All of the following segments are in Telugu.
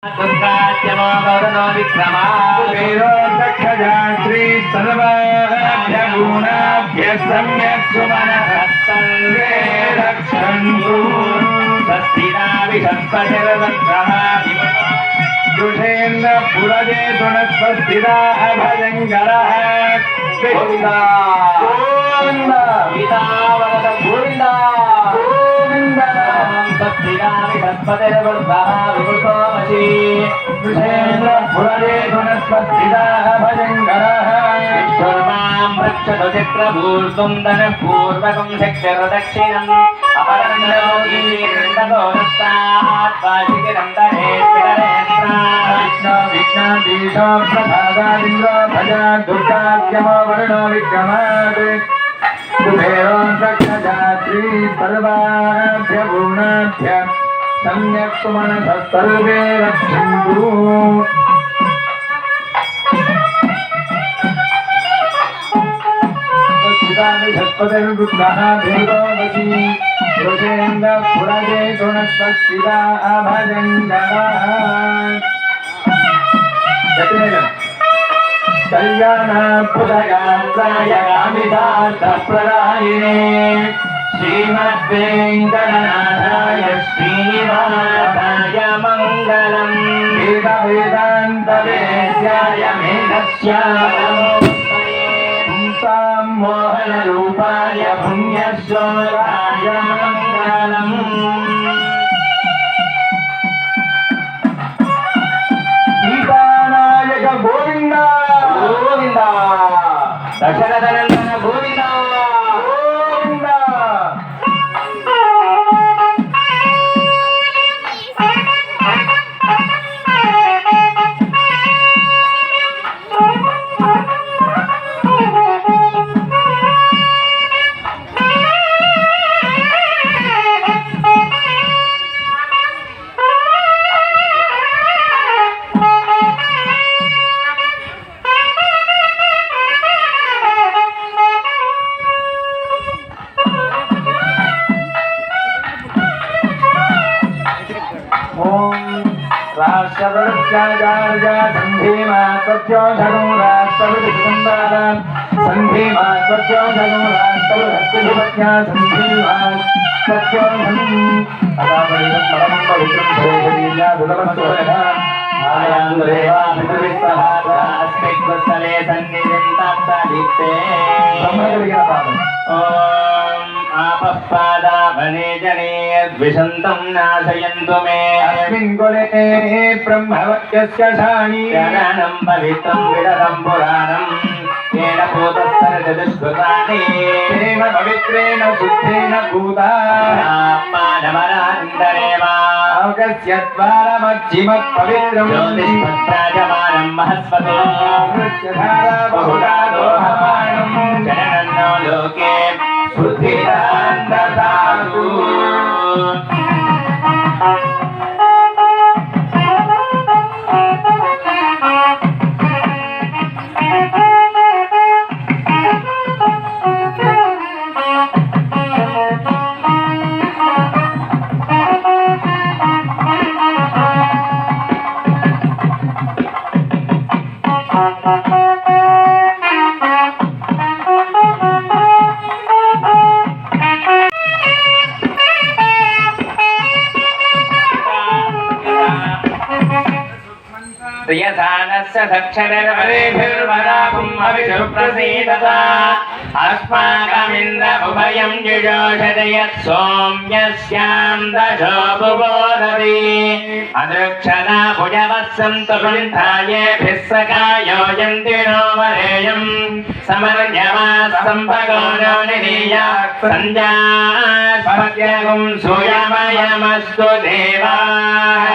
दुर्गात्यमो गौरनो विक्रमा कुबेरो दक्षजात्री सर्वाभ्यगुणाभ्यः सम्यक् सुमनः सर्वे रक्षन्तु स्वस्तिना विषत्पतिर्वक्रः दुषेन्द्र पुरजे गुणस्वस्तिदा अभयङ्करः गोविन्दा गोविन्दा गीतावरद गोविन्दा गोविन्दा स्वस्तिना विषत्पतिर्वक्रः विपुषोमसि दुषेन्द्र पुरजे गुणस्वस्तिदा अभयङ्करः विष्णुर्मां रक्षतु चित्रभूर्तुं धनपूर्वकं शक्तिर्दक्षिणम् अपरन्दोगीर्न्दतो नस्तात्वाचितिरन्तरे विघ्नाधीशो प्रसादादिन्द्रो भजा दुर्गाख्यमो वर्णो विक्रमात् कुबेरो दक्षजात्री सर्वाभ्य गुणाभ्य सम्यक् सुमनसः सर्वे रक्षन्तु देवोऽसि रुचेन्द्र पुरजे गुणस्वस्तिदा अभजङ्गरः कल्याणात्पुरगात्राय कामितार्थप्रदायिने श्रीमद्वेङ्कटनाथाय श्रीनिवासाय मङ्गलम् वेदान्तवेद्याय मेघस्याय मोहनरूपाय पुण्यश्लोकाय मङ्गलम् सीतानायक गोविन्द गोविन्द दशरथनन्दन गोविन्द गोविन्द राष्ट्रवृत्याचार्य सन्धीमा त्वत्योषगो राष्ट्रवृत्तिसंवाद सन्धीमा त्वत्योषगो राष्ट्रवृत्तिपत्या सन्धीमा त्वत्योषम् अदापरिदं परमं पवित्रं सुरेशलील्या दुर्लभस्वरः आयान्द्रेवास्मिक्वत्सले सन्निधिन्ताप्तादीप्ते ब्रह्मचर्यपादम् आपःपादावने जने द्विषन्तं नाशयन्तु मे अस्मिन् कुले ब्रह्मवत्यस्य शाणी शरणं पवित्रं विदधं पुराणम् येन भूतस्तरजदुष्कृतानि तेन पवित्रेण शुद्धेन भूता मानमरान्तरेवा अवगस्य द्वारमज्जिमत् पवित्रम् ज्योतिष्पत्राजमानं महस्वतो नृत्यधारा बहुधा दोहमानम् जननन्नो लोके बुद्धिदां ददातु प्रियसानस्य दक्षिणर्वरेभिर्वरापुं अभिषुप्रसीदता अस्माकमिन्द्रमुभयं जुजोषति यत् सोम्यस्यां दशो बुबोधति अदृक्षणा भुजवः सन्तु पन्थायेभिः सखायो यन्ति नो वरेयं समर्यमासम्भगो नो निनीया सञ्जास्पत्यगुं सूयमयमस्तु देवाः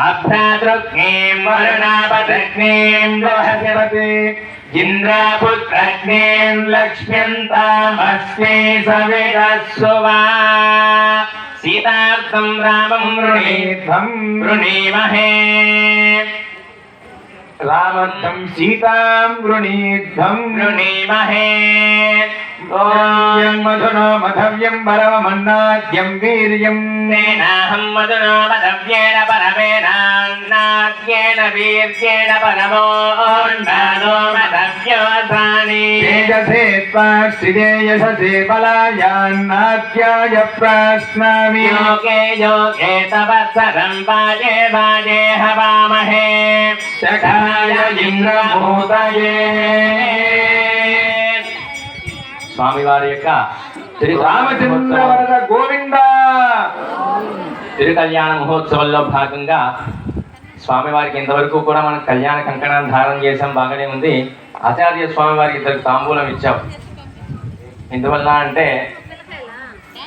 अभ्रातृग्नीं वरुणापदग्नीं लोहस्यवते इन्द्रापुत्रग्नीं लक्ष्म्यन्तामस्मै सविदस्सुवा सीतार्थं रामं वृणीमहे रामर्थं सीतां वृणीध्वं वृणीमहे ఓం మధునో మధవ్యం పరమమన్నాద్యం వీర్యం తేనాహం మధునా మధవ్యేన పరమేనాన్నాద్యేన వీర్యేణ పరమోన్నాదో మధవ్యోసాని తేజసే త్వా శ్రిదే యశసే బలాయాన్నాద్యాయ ప్రాశ్నామి యోగే యోగే తపస్సరం వాజే వాజే హవామహే శఖాయ ఇంద్రభూతయే స్వామివారి యొక్క రామచంద్ర వరద గోవింద తిరుకల్యాణ మహోత్సవంలో భాగంగా స్వామివారికి ఇంతవరకు కూడా మనం కళ్యాణ కంకణాన్ని ధారణ చేసాం, బాగానే ఉంది. ఆచార్య స్వామివారికి ఇద్దరు తాంబూలం ఇచ్చాం. ఎందువల్ల అంటే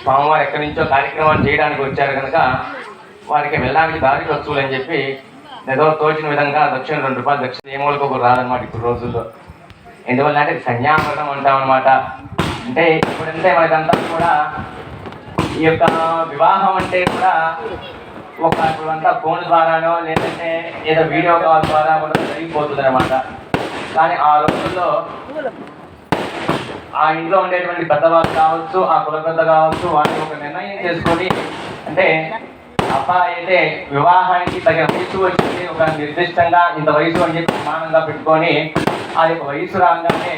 స్వామివారు ఎక్కడి నుంచో కార్యక్రమాలు చేయడానికి వచ్చారు కనుక వారికి వెళ్ళడానికి దారి వస్తువులు అని చెప్పి ఏదో తోచిన విధంగా దక్షిణ 2 రూపాయలు దక్షిణ ఏ మూలకు ఒకరు రాదనమాట ఇప్పుడు రోజుల్లో. ఎందువల్ల అంటే సన్యామరణం అంటాం అనమాట. అంటే ఇప్పుడంటే మనకంతా కూడా ఈ యొక్క వివాహం అంటే కూడా ఇప్పుడు అంతా ఫోన్ ద్వారానో లేదంటే ఏదో వీడియో కాల్ ద్వారా కూడా జరిగిపోతుంది అనమాట. కానీ ఆ రోజుల్లో ఆ ఇంట్లో ఉండేటువంటి పెద్దవాళ్ళు కావచ్చు, ఆ కుల పెద్ద కావచ్చు, వాళ్ళు ఒక నిర్ణయం చేసుకొని అంటే అబ్బాయి అయితే వివాహానికి తగిన వయసు వచ్చింది, ఒక నిర్దిష్టంగా ఇంత వయసు అని చెప్పి సమానంగా పెట్టుకొని ఆ యొక్క వయసు రాగానే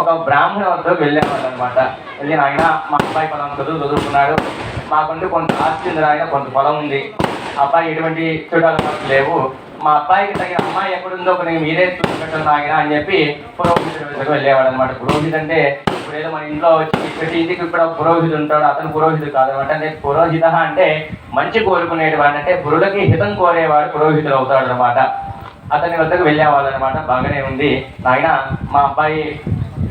ఒక బ్రాహ్మణ వద్దకు వెళ్ళేవాళ్ళు అనమాట. వెళ్ళి ఆయన మా అబ్బాయి పొలం చదువుకున్నాడు, మాకుంటే కొంత ఆస్తి ఉంది, ఆయన కొంత పొలం ఉంది, అబ్బాయి ఎటువంటి చుట్టాలు మనకు లేవు, మా అబ్బాయికి తగిన అమ్మాయి ఎక్కడుందో కొన్ని మీరే చూపెట్టండి ఆయన అని చెప్పి పురోహితుడి వద్దకు వెళ్ళేవాడు అనమాట. పురోహితుడు అంటే ఇప్పుడు ఏదో మన ఇంట్లో వచ్చి ప్రతి ఇంటికి కూడా పురోహితుడు ఉంటాడు, అతను పురోహితుడు కాదనమాట. అంటే పురోహిత అంటే మంచి కోరుకునేవాడు, అంటే పురులకి హితం కోరేవాడు పురోహితుడు అవుతాడు అనమాట. అతని వద్దకు వెళ్ళేవాళ్ళు అనమాట. బాగానే ఉంది ఆయన, మా అబ్బాయి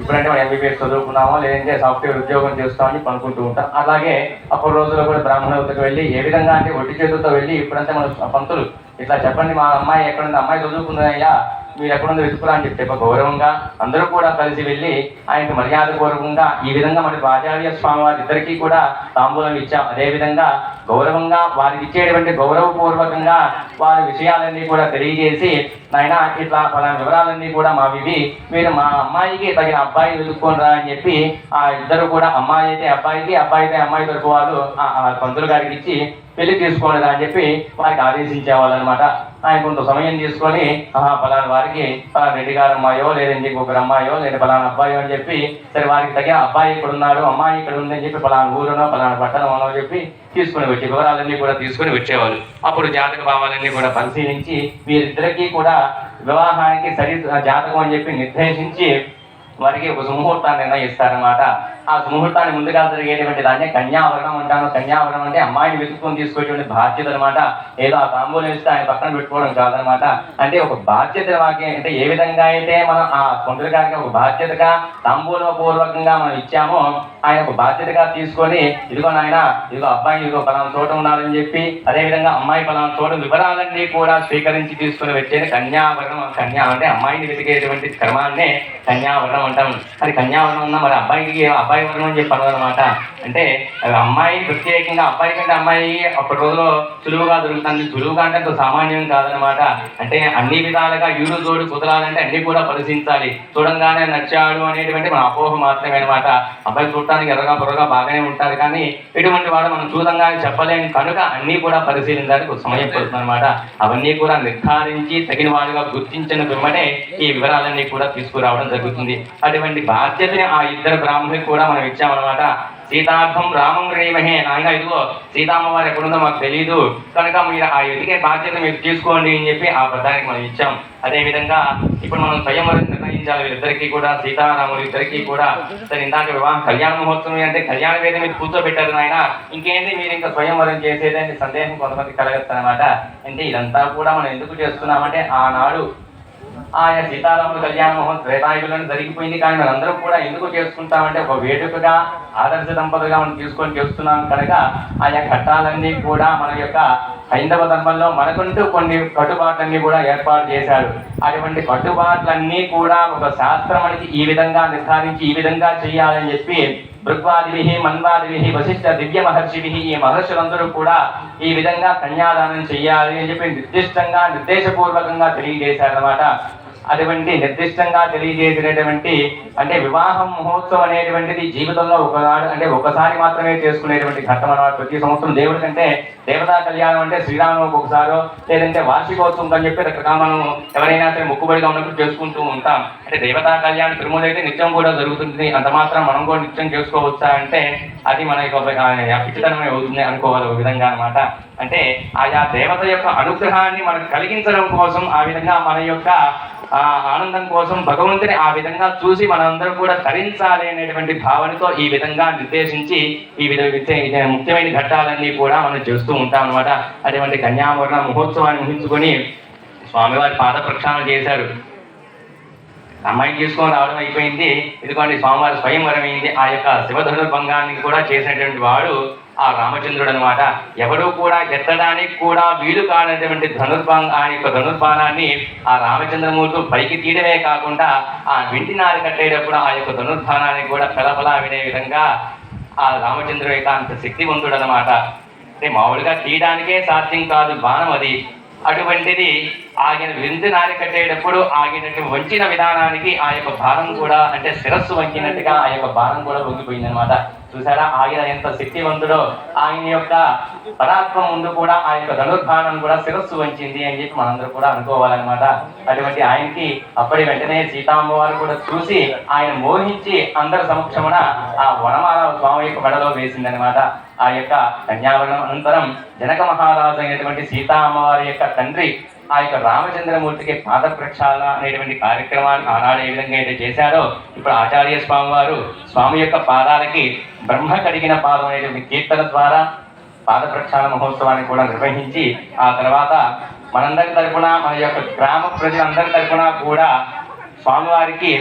ఇప్పుడంటే మనం ఎంబీబీఎస్ చదువుకున్నామో లేదంటే సాఫ్ట్వేర్ ఉద్యోగం చేస్తామని అనుకుంటూ ఉంటాం. అలాగే అప్పుడు రోజుల్లో కూడా బ్రాహ్మణ వద్దకు వెళ్ళి ఏ విధంగా అంటే ఒట్టి చేతులతో వెళ్ళి ఇప్పుడంటే మన పంతులు ఇట్లా చెప్పండి, మా అమ్మాయి ఎక్కడుంది, అమ్మాయి చదువుకుందయ్యా, మీరు ఎక్కడుందో వెతుకురా అని చెప్పి గౌరవంగా అందరూ కూడా కలిసి వెళ్ళి ఆయనకు మర్యాద పూర్వకంగా ఈ విధంగా మనకు ఆచార్య స్వామి వారి ఇద్దరికీ కూడా తాంబూలం ఇచ్చాం. అదేవిధంగా గౌరవంగా వారికి ఇచ్చేటువంటి గౌరవపూర్వకంగా వారి విషయాలన్నీ కూడా తెలియజేసి నాయన ఇట్లా పలానా వివరాలన్నీ కూడా మావివి, మీరు మా అమ్మాయికి తగిన అబ్బాయి వెతుక్కోనరా అని చెప్పి ఆ ఇద్దరు కూడా అమ్మాయి అయితే అబ్బాయికి, అబ్బాయి అయితే అమ్మాయి తరపు వాళ్ళు ఆ పంతులు గారికి ఇచ్చి పెళ్లి తీసుకోలేదా అని చెప్పి వారికి ఆదేశించేవాళ్ళు అనమాట. ఆయన కొంత సమయం తీసుకొని పలానా వారికి పలానా రెడ్డి గారు అమ్మాయో లేదంటే ఇంకొకరు అమ్మాయో లేదా పలానా అబ్బాయో అని చెప్పి సరే వారికి తగిన అబ్బాయి ఇక్కడ ఉన్నాడు, అమ్మాయి ఇక్కడ ఉందని చెప్పి పలానా ఊరునో పలానా పట్టణమో చెప్పి తీసుకుని వచ్చి వివరాలన్నీ కూడా తీసుకుని వచ్చేవాళ్ళు. అప్పుడు జాతక భావాలన్నీ కూడా పరిశీలించి వీరిద్దరికీ కూడా వివాహానికి సరి జాతకం అని చెప్పి నిర్దేశించి వారికి ఒక సుముహూర్తాన్ని నిర్ణయిస్తారనమాట. ఆ సుముహూర్తాన్ని ముందుగా జరిగేటువంటి దాన్ని కన్యావరణం అంటాను. కన్యావరణం అంటే అమ్మాయిని వెతుక్కొని తీసుకొచ్చేటువంటి బాధ్యత అనమాట. ఏదో ఆ తాంబూలం ఇస్తే ఆయన పక్కన పెట్టుకోవడం కాదనమాట. అంటే ఒక బాధ్యత వాకి అంటే ఏ విధంగా అయితే మనం ఆ పంతులు గారికి ఒక బాధ్యతగా తాంబూల పూర్వకంగా మనం ఇచ్చామో ఆయన ఒక బాధ్యతగా తీసుకొని ఇదిగో నాయన ఇదిగో అబ్బాయి ఇదిగో పలానా చోట ఉన్నారని చెప్పి అదేవిధంగా అమ్మాయి పలానా చోట వివరాలన్నీ కూడా స్వీకరించి తీసుకుని వచ్చేది కన్యావరణం. కన్యా అంటే అమ్మాయిని వెతికేటువంటి క్రమాన్నే కన్యావరణం అంటాం. అది కన్యావరణం ఉన్నా మరి అబ్బాయికి అబ్బాయి వరణం అని చెప్పి అనమాట. అంటే అమ్మాయి ప్రత్యేకంగా అబ్బాయి కంటే అమ్మాయి అప్పటి రోజులో సులువుగా దొరుకుతుంది. సులువుగా అంటే అంత సామాన్యం కాదనమాట. అంటే అన్ని విధాలుగా ఈడు తోడు కుదరాలంటే అన్ని కూడా పరిశీలించాలి. చూడంగానే నచ్చాడు అనేటువంటి మన అపోహ మాత్రమే అనమాట. అబ్బాయి చూడటానికి ఎర్రగా బుర్రగా బాగానే ఉంటారు, కానీ ఎటువంటి వాడు మనం చూడంగానే చెప్పలేము కనుక అన్నీ కూడా పరిశీలించడానికి ఒక సమయం పడుతుంది అనమాట. అవన్నీ కూడా నిర్ధారించి తగిన వాడుగా గుర్తించిన పిమ్మటే ఈ వివరాలన్నీ కూడా తీసుకురావడం జరుగుతుంది. అటువంటి బాధ్యతని ఆ ఇద్దరు బ్రాహ్మణులకు కూడా మనం ఇచ్చామన్నమాట. సీతార్థం రామం రేమహే, నాయన ఇదిగో సీతామ్మవారు ఎక్కడుందో మాకు తెలియదు కనుక మీరు ఆ ఎదిగే బాధ్యత మీరు తీసుకోండి అని చెప్పి ఆ వ్రతానికి మనం ఇచ్చాం. అదేవిధంగా ఇప్పుడు మనం స్వయంవరం నిర్ణయించాలి వీరిద్దరికీ కూడా, సీతారాములు ఇద్దరికీ కూడా. సరే ఇందాక వివాహం కళ్యాణ మహోత్సవం అంటే కళ్యాణ వేద మీద కూర్చోబెట్టారు నాయన, ఇంకేంటి మీరు ఇంకా స్వయంవరం చేసేదని సందేహం కొంతమంది కలగస్తారనమాట. అంటే ఇదంతా కూడా మనం ఎందుకు చేస్తున్నామంటే ఆనాడు ఆయన సీతారాముల కళ్యాణ మహోత్సవం త్రేతాయుగంలో జరిగిపోయింది, కానీ మనందరం కూడా ఎందుకు చేసుకుంటామంటే ఒక వేడుకగా ఆదర్శ దంపతులుగా మనం తీసుకొని చేస్తున్నాం కనుక ఆయా ఘట్టాలన్నీ కూడా మన యొక్క హైందవ ధర్మంలో మనకుంటూ కొన్ని కట్టుబాట్లన్నీ కూడా ఏర్పాటు చేశాడు. అటువంటి కట్టుబాట్లన్నీ కూడా ఒక శాస్త్రం అనేది ఈ విధంగా నిర్ధారించి ఈ విధంగా చేయాలని చెప్పి భృగ్వాదిభి మన్వాదిభి వశిష్ఠ దివ్య మహర్షిభి ఈ మహర్షులందరూ కూడా ఈ విధంగా కన్యాదానం చెయ్యాలి అని చెప్పి నిర్దిష్టంగా నిర్దేశపూర్వకంగా తెలియజేశారన్నమాట. అటువంటి నిర్దిష్టంగా తెలియజేసినటువంటి అంటే వివాహ మహోత్సవం అనేటువంటిది జీవితంలో ఒకనాడు అంటే ఒకసారి మాత్రమే చేసుకునేటువంటి ఘట్టం అన్నమాట. ప్రతి సంవత్సరం దేవుడి కంటే దేవతా కళ్యాణం అంటే శ్రీరామనవమికి ఒకసారో లేదంటే వార్షికోత్సవం అని చెప్పి రకరకాల మనం ఎవరైనా సరే మొక్కుబడిగా ఉన్నప్పుడు చేసుకుంటూ ఉంటాం. అంటే దేవతా కళ్యాణం తిరుమల అయితే నిత్యం కూడా జరుగుతుంది, అంత మాత్రం మనం కూడా నిత్యం చేసుకోవచ్చా అంటే అది మన యొక్క పిచ్చితనమే అవుతుంది అనుకోవాలి ఒక విధంగా అన్నమాట. అంటే ఆయా దేవత యొక్క అనుగ్రహాన్ని మనకు కలిగించడం కోసం ఆ విధంగా మన యొక్క ఆనందం కోసం భగవంతుని ఆ విధంగా చూసి మనందరం కూడా తరించాలి అనేటువంటి భావనతో ఈ విధంగా నిర్దేశించి ఈ ముఖ్యమైన ఘట్టాలన్నీ కూడా మనం చేస్తూ ఉంటాం అన్నమాట. అటువంటి కన్యావరణ మహోత్సవాన్ని ముగించుకొని స్వామివారి పాద ప్రక్షాళన చేశారు. అమ్మాయిని తీసుకొని రావడం అయిపోయింది, ఇదిగోండి స్వామివారి స్వయంవరం అయింది. ఆ యొక్క శివధనుర్భంగాన్ని కూడా చేసినటువంటి వాడు ఆ రామచంద్రుడు అనమాట. ఎవడు కూడా ఎత్తడానికి కూడా వీలు కానటువంటి ఆ యొక్క ధనుర్బాణాన్ని ఆ రామచంద్రమూర్తి పైకి తీయడమే కాకుండా ఆ వింటి నారి కట్టేటప్పుడు ఆ యొక్క ధనుర్బాణాన్ని కూడా పెలపలా వినే విధంగా ఆ రామచంద్రుడు యొక్క అంత శక్తివంతుడు అనమాట. అంటే మామూలుగా తీయడానికే సాధ్యం కాదు బాణం అది. అటువంటిది ఆయన విందు నారి కట్టేటప్పుడు ఆయన వంచిన విధానానికి ఆ యొక్క భారం కూడా అంటే శిరస్సు వంచినట్టుగా ఆ యొక్క భారం కూడా వంగిపోయింది అనమాట. చూసారా ఆయన ఎంత శక్తివంతుడో, ఆయన యొక్క పరాత్మం ముందు కూడా ఆ యొక్క ధనుర్బాణం కూడా శిరస్సు వంచింది అని చెప్పి మనందరూ కూడా అనుకోవాలన్నమాట. అటువంటి ఆయనకి అప్పటి వెంటనే సీతామ్మవారు కూడా చూసి ఆయన మోహించి అందరి సమక్షమున ఆ వనమాల స్వామి యొక్క మెడలో వేసిందనమాట. ఆ యొక్క కన్యావరణం అనంతరం జనక మహారాజు అయినటువంటి సీతా అమ్మవారి యొక్క తండ్రి ఆ యొక్క రామచంద్రమూర్తికి పాద ప్రక్షాళన అనేటువంటి కార్యక్రమాన్ని ఆనాడు ఏ విధంగా అయితే చేశారో ఇప్పుడు ఆచార్య స్వామి వారు స్వామి యొక్క పాదాలకి బ్రహ్మ కడిగిన పాదం అనేటువంటి కీర్తన ద్వారా పాద ప్రక్షాళన మహోత్సవాన్ని కూడా నిర్వహించి ఆ తర్వాత మనందరి తరపున మన యొక్క గ్రామ ప్రజలందరి తరపున కూడా స్వామివారికి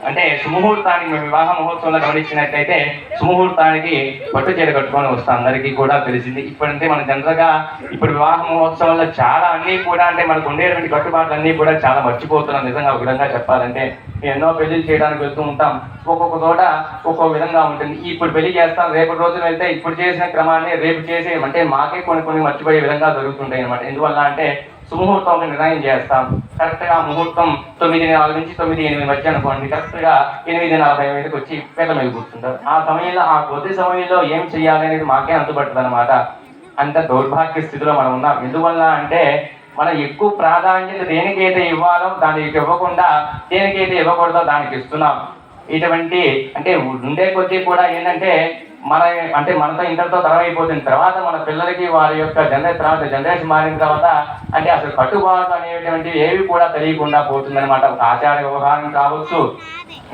అంటే సుముహూర్తానికి మేము వివాహ మహోత్సవంలో గమనించినట్లయితే సుముహూర్తానికి పట్టు చీర కట్టుకొని వస్తాం, అందరికీ కూడా తెలిసింది. ఇప్పుడంటే మన జనరల్గా ఇప్పుడు వివాహ మహోత్సవంలో చాలా అన్నీ కూడా అంటే మనకు ఉండేటువంటి కట్టుబాట్లు అన్నీ కూడా చాలా మర్చిపోతున్నాం. నిజంగా ఒక విధంగా చెప్పాలంటే ఎన్నో పెళ్లిళ్ళు చేయడానికి వెళ్తూ ఉంటాం, ఒక్కొక్క చోట ఒక్కొక్క విధంగా ఉంటుంది. ఇప్పుడు పెళ్లి చేస్తాం, రేపటి రోజున వెళ్తే ఇప్పుడు చేసిన క్రమాన్ని రేపు చేసే అంటే మాకే కొన్ని మర్చిపోయే విధంగా జరుగుతుంటాయి అనమాట. ఎందువల్ల అంటే సుముహూర్తం నిర్ణయం చేస్తాం, కరెక్ట్గా ముహూర్తం 9:04 నుంచి 9:08 మధ్య అనుకోండి, కరెక్ట్గా 8:45 వచ్చి పేద మీద కూర్చుంటారు. ఆ సమయంలో ఆ కొద్ది సమయంలో ఏం చెయ్యాలి అనేది మాకే అంతుపడుతుంది అనమాట. అంత దౌర్భాగ్య స్థితిలో మనం ఉన్నాం. ఎందువల్ల అంటే మనం ఎక్కువ ప్రాధాన్యత దేనికైతే ఇవ్వాలో దానికి ఇవ్వకుండా దేనికైతే ఇవ్వకూడదో దానికి ఇస్తున్నాం. ఇటువంటి అంటే ఉండే కొద్దీ కూడా ఏంటంటే మనతో ఇంతటితో తరమైపోతుంది. తర్వాత మన పిల్లలకి వారి యొక్క జనరేషన్ మారిన తర్వాత అంటే అసలు కట్టుబాటు అనేటువంటివి ఏవి కూడా తెలియకుండా పోతుందన్నమాట. ఒక ఆచార వ్యవహారం కావచ్చు,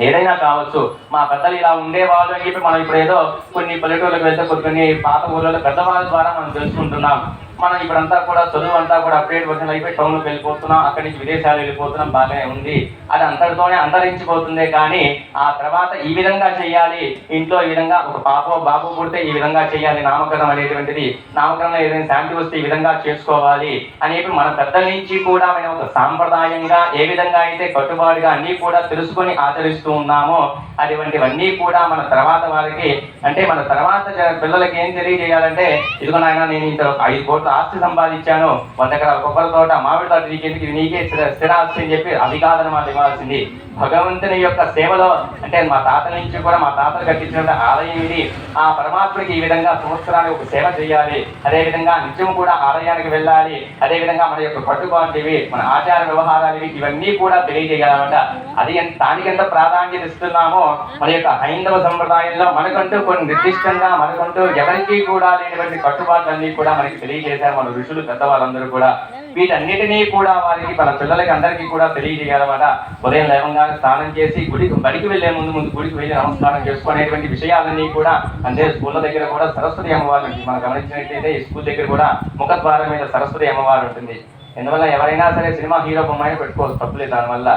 ఏదైనా కావచ్చు. మా పెద్దలు ఇలా ఉండేవాళ్ళు అని చెప్పి మనం ఇప్పుడు ఏదో కొన్ని పల్లెటూళ్ళకి వెళ్తే కొన్ని పాత ఊళ్ళలో పెద్దవాళ్ళ ద్వారా మనం తెలుసుకుంటున్నాం. మనం ఇప్పుడంతా కూడా చదువు అంతా కూడా అప్డేట్ వర్షన్ అయిపోయి టౌన్లోకి వెళ్ళిపోతున్నాం, అక్కడి నుంచి విదేశాలు వెళ్ళిపోతున్నాం, బాగానే ఉంది. అది అంతటితోనే అంతరించిపోతుందే కానీ ఆ తర్వాత ఈ విధంగా చేయాలి, ఇంట్లో ఈ విధంగా ఒక బాబు పుడితే ఈ విధంగా చేయాలి, నామకరణం అనేటువంటిది, నామకరణం ఏదైనా శాంతి వస్తే ఈ విధంగా చేసుకోవాలి అనేవి మన పెద్దల నుంచి కూడా మనం ఒక సాంప్రదాయంగా ఏ విధంగా అయితే కట్టుబాటుగా అన్నీ కూడా తెలుసుకొని ఆచరిస్తూ ఉన్నామో అటువంటివన్నీ కూడా మన తర్వాత వారికి అంటే మన తర్వాత పిల్లలకి ఏం తెలియజేయాలంటే ఇదిగో నాయన నేను ఇంత 5 కోట్ల ఆస్తి సంపాదించాను, 100 ఎకరాల కొబ్బరి తోట, మామిడి తోట నీకెందుకు, ఇది నీకే స్థిరాస్తి అని చెప్పి అది కాదనమాట ఇవ్వాల్సింది. భగవంతుని యొక్క సేవలో అంటే మా తాత నుంచి కూడా మా తాతలు కట్టించిన ఆలయం ఇది, ఆ పరమాత్మకి ఈ విధంగా సంవత్సరానికి ఒక సేవ చేయాలి, అదేవిధంగా నిత్యం కూడా ఆలయానికి వెళ్ళాలి, అదేవిధంగా మన యొక్క కట్టుబాట్లు ఇవి, మన ఆచార వ్యవహారాలు ఇవి, ఇవన్నీ కూడా తెలియజేయాలన్నమాట. అది దానికి ఎంత ప్రాధాన్యత ఇస్తున్నామో మన యొక్క హైందవ సంప్రదాయంలో మనకంటూ కొన్ని నిర్దిష్టంగా మనకంటూ ఎవరికి కూడా లేనటువంటి కట్టుబాట్లన్నీ కూడా మనకి తెలియజేశారు మన ఋషులు పెద్దవాళ్ళందరూ కూడా. వీటన్నిటినీ కూడా వారికి మన పిల్లలకి అందరికీ కూడా తెలియజేయాలన్నమాట. ఉదయం లేవంగానే స్నానం చేసి బడికి వెళ్లే ముందు గుడికి వెళ్ళి నమస్కారం చేసుకునేటువంటి విషయాలన్నీ కూడా అంటే స్కూళ్ళ దగ్గర కూడా సరస్వతి అమ్మవారు ఉంటుంది. మనం గమనించినట్లయితే ఈ స్కూల్ దగ్గర కూడా ముఖద్వారం మీద సరస్వతి అమ్మవారు ఉంటుంది. ఎందువల్ల ఎవరైనా సరే సినిమా హీరో బొమ్మని పెట్టుకోవచ్చు, తప్పులేదు దానివల్ల.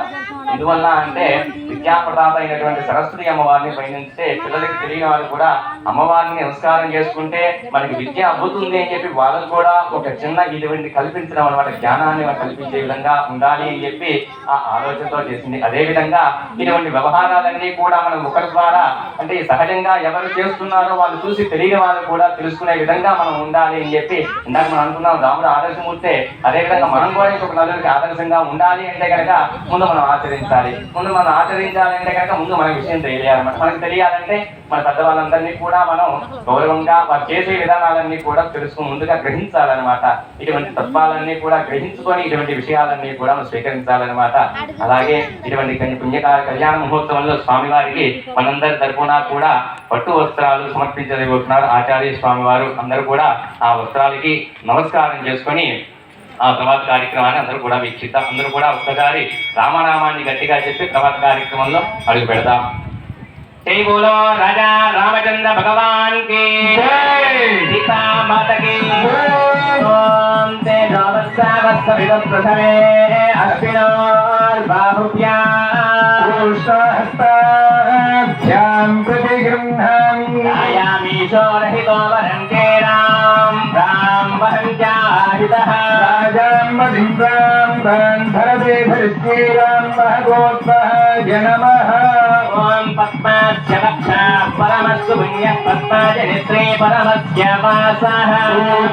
ఎందువల్ల అంటే విద్యాప్రదాత అయినటువంటి సరస్వతి అమ్మవారిని పయనిస్తే పిల్లలకి తెలియని వాళ్ళు కూడా అమ్మవారిని నమస్కారం చేసుకుంటే మనకి విద్య అబ్బుతుంది అని చెప్పి వాళ్ళకు కూడా ఒక చిన్న ఇటువంటి కల్పించడం అనమాట, జ్ఞానాన్ని కల్పించే విధంగా ఉండాలి అని చెప్పి ఆ ఆలోచనతో చేసింది. అదేవిధంగా ఇటువంటి వ్యవహారాలన్నీ కూడా మనం ఒకరి ద్వారా అంటే సహజంగా ఎవరు చేస్తున్నారో వాళ్ళు చూసి తెలియని వాళ్ళు కూడా తెలుసుకునే విధంగా మనం ఉండాలి అని చెప్పి ఇందాక మనం అనుకున్నాం రాముడు ఆదర్శమూర్తే. అదేవిధంగా మనం కూడా ఇంకొక నలుగురికి ఆదర్శంగా ఉండాలి అంటే కనుక ముందు మనం ఆచరించాలి. ముందు మనం ఆచరించాలంటే కనుక ముందు మన విషయం తెలియాలన్నమాట. మనకు తెలియాలంటే మన పెద్దవాళ్ళందరినీ కూడా మనం గౌరవంగా వారు చేసే విధానాలన్నీ కూడా తెలుసుకుని ముందుగా గ్రహించాలన్నమాట. ఇటువంటి తత్వాలన్నీ కూడా గ్రహించుకొని ఇటువంటి విషయాలన్నీ కూడా మనం స్వీకరించాలన్నమాట. అలాగే ఇటువంటి పుణ్యకాల కళ్యాణ మహోత్సవంలో స్వామివారికి మనందరి తరపున కూడా పట్టు వస్త్రాలు సమర్పించబోతున్నారు ఆచార్య స్వామివారు. అందరూ కూడా ఆ వస్త్రాలకి నమస్కారం చేసుకొని ఆ తర్వాత కార్యక్రమాన్ని అందరూ కూడా వీక్షిద్దాం. అందరూ కూడా ఒక్కసారి రామనామాన్ని గట్టిగా చెప్పి తర్వాత కార్యక్రమంలో అడుగు పెడదాం. జై బోలో రాజా రామచంద్ర భగవాన్ కి సీతా మాత కి ఓం తేజోవత్సవత్సవిద ప్రథమే అశ్వినోర్బాహుభ్యాం ప్రతిగృహ్ణామి ఆయామీశోరహితో వరంకేరాం రాం వహంత్యాహితః రాజాం మదింద్రాం ధరదే ధరిశ్రీరాం భగవత్పాయ నమః. ఓం పద్మాస్య వక్షా పరమస్సు పుణ్యః పద్మాజ నేత్రే పరమస్య వాసః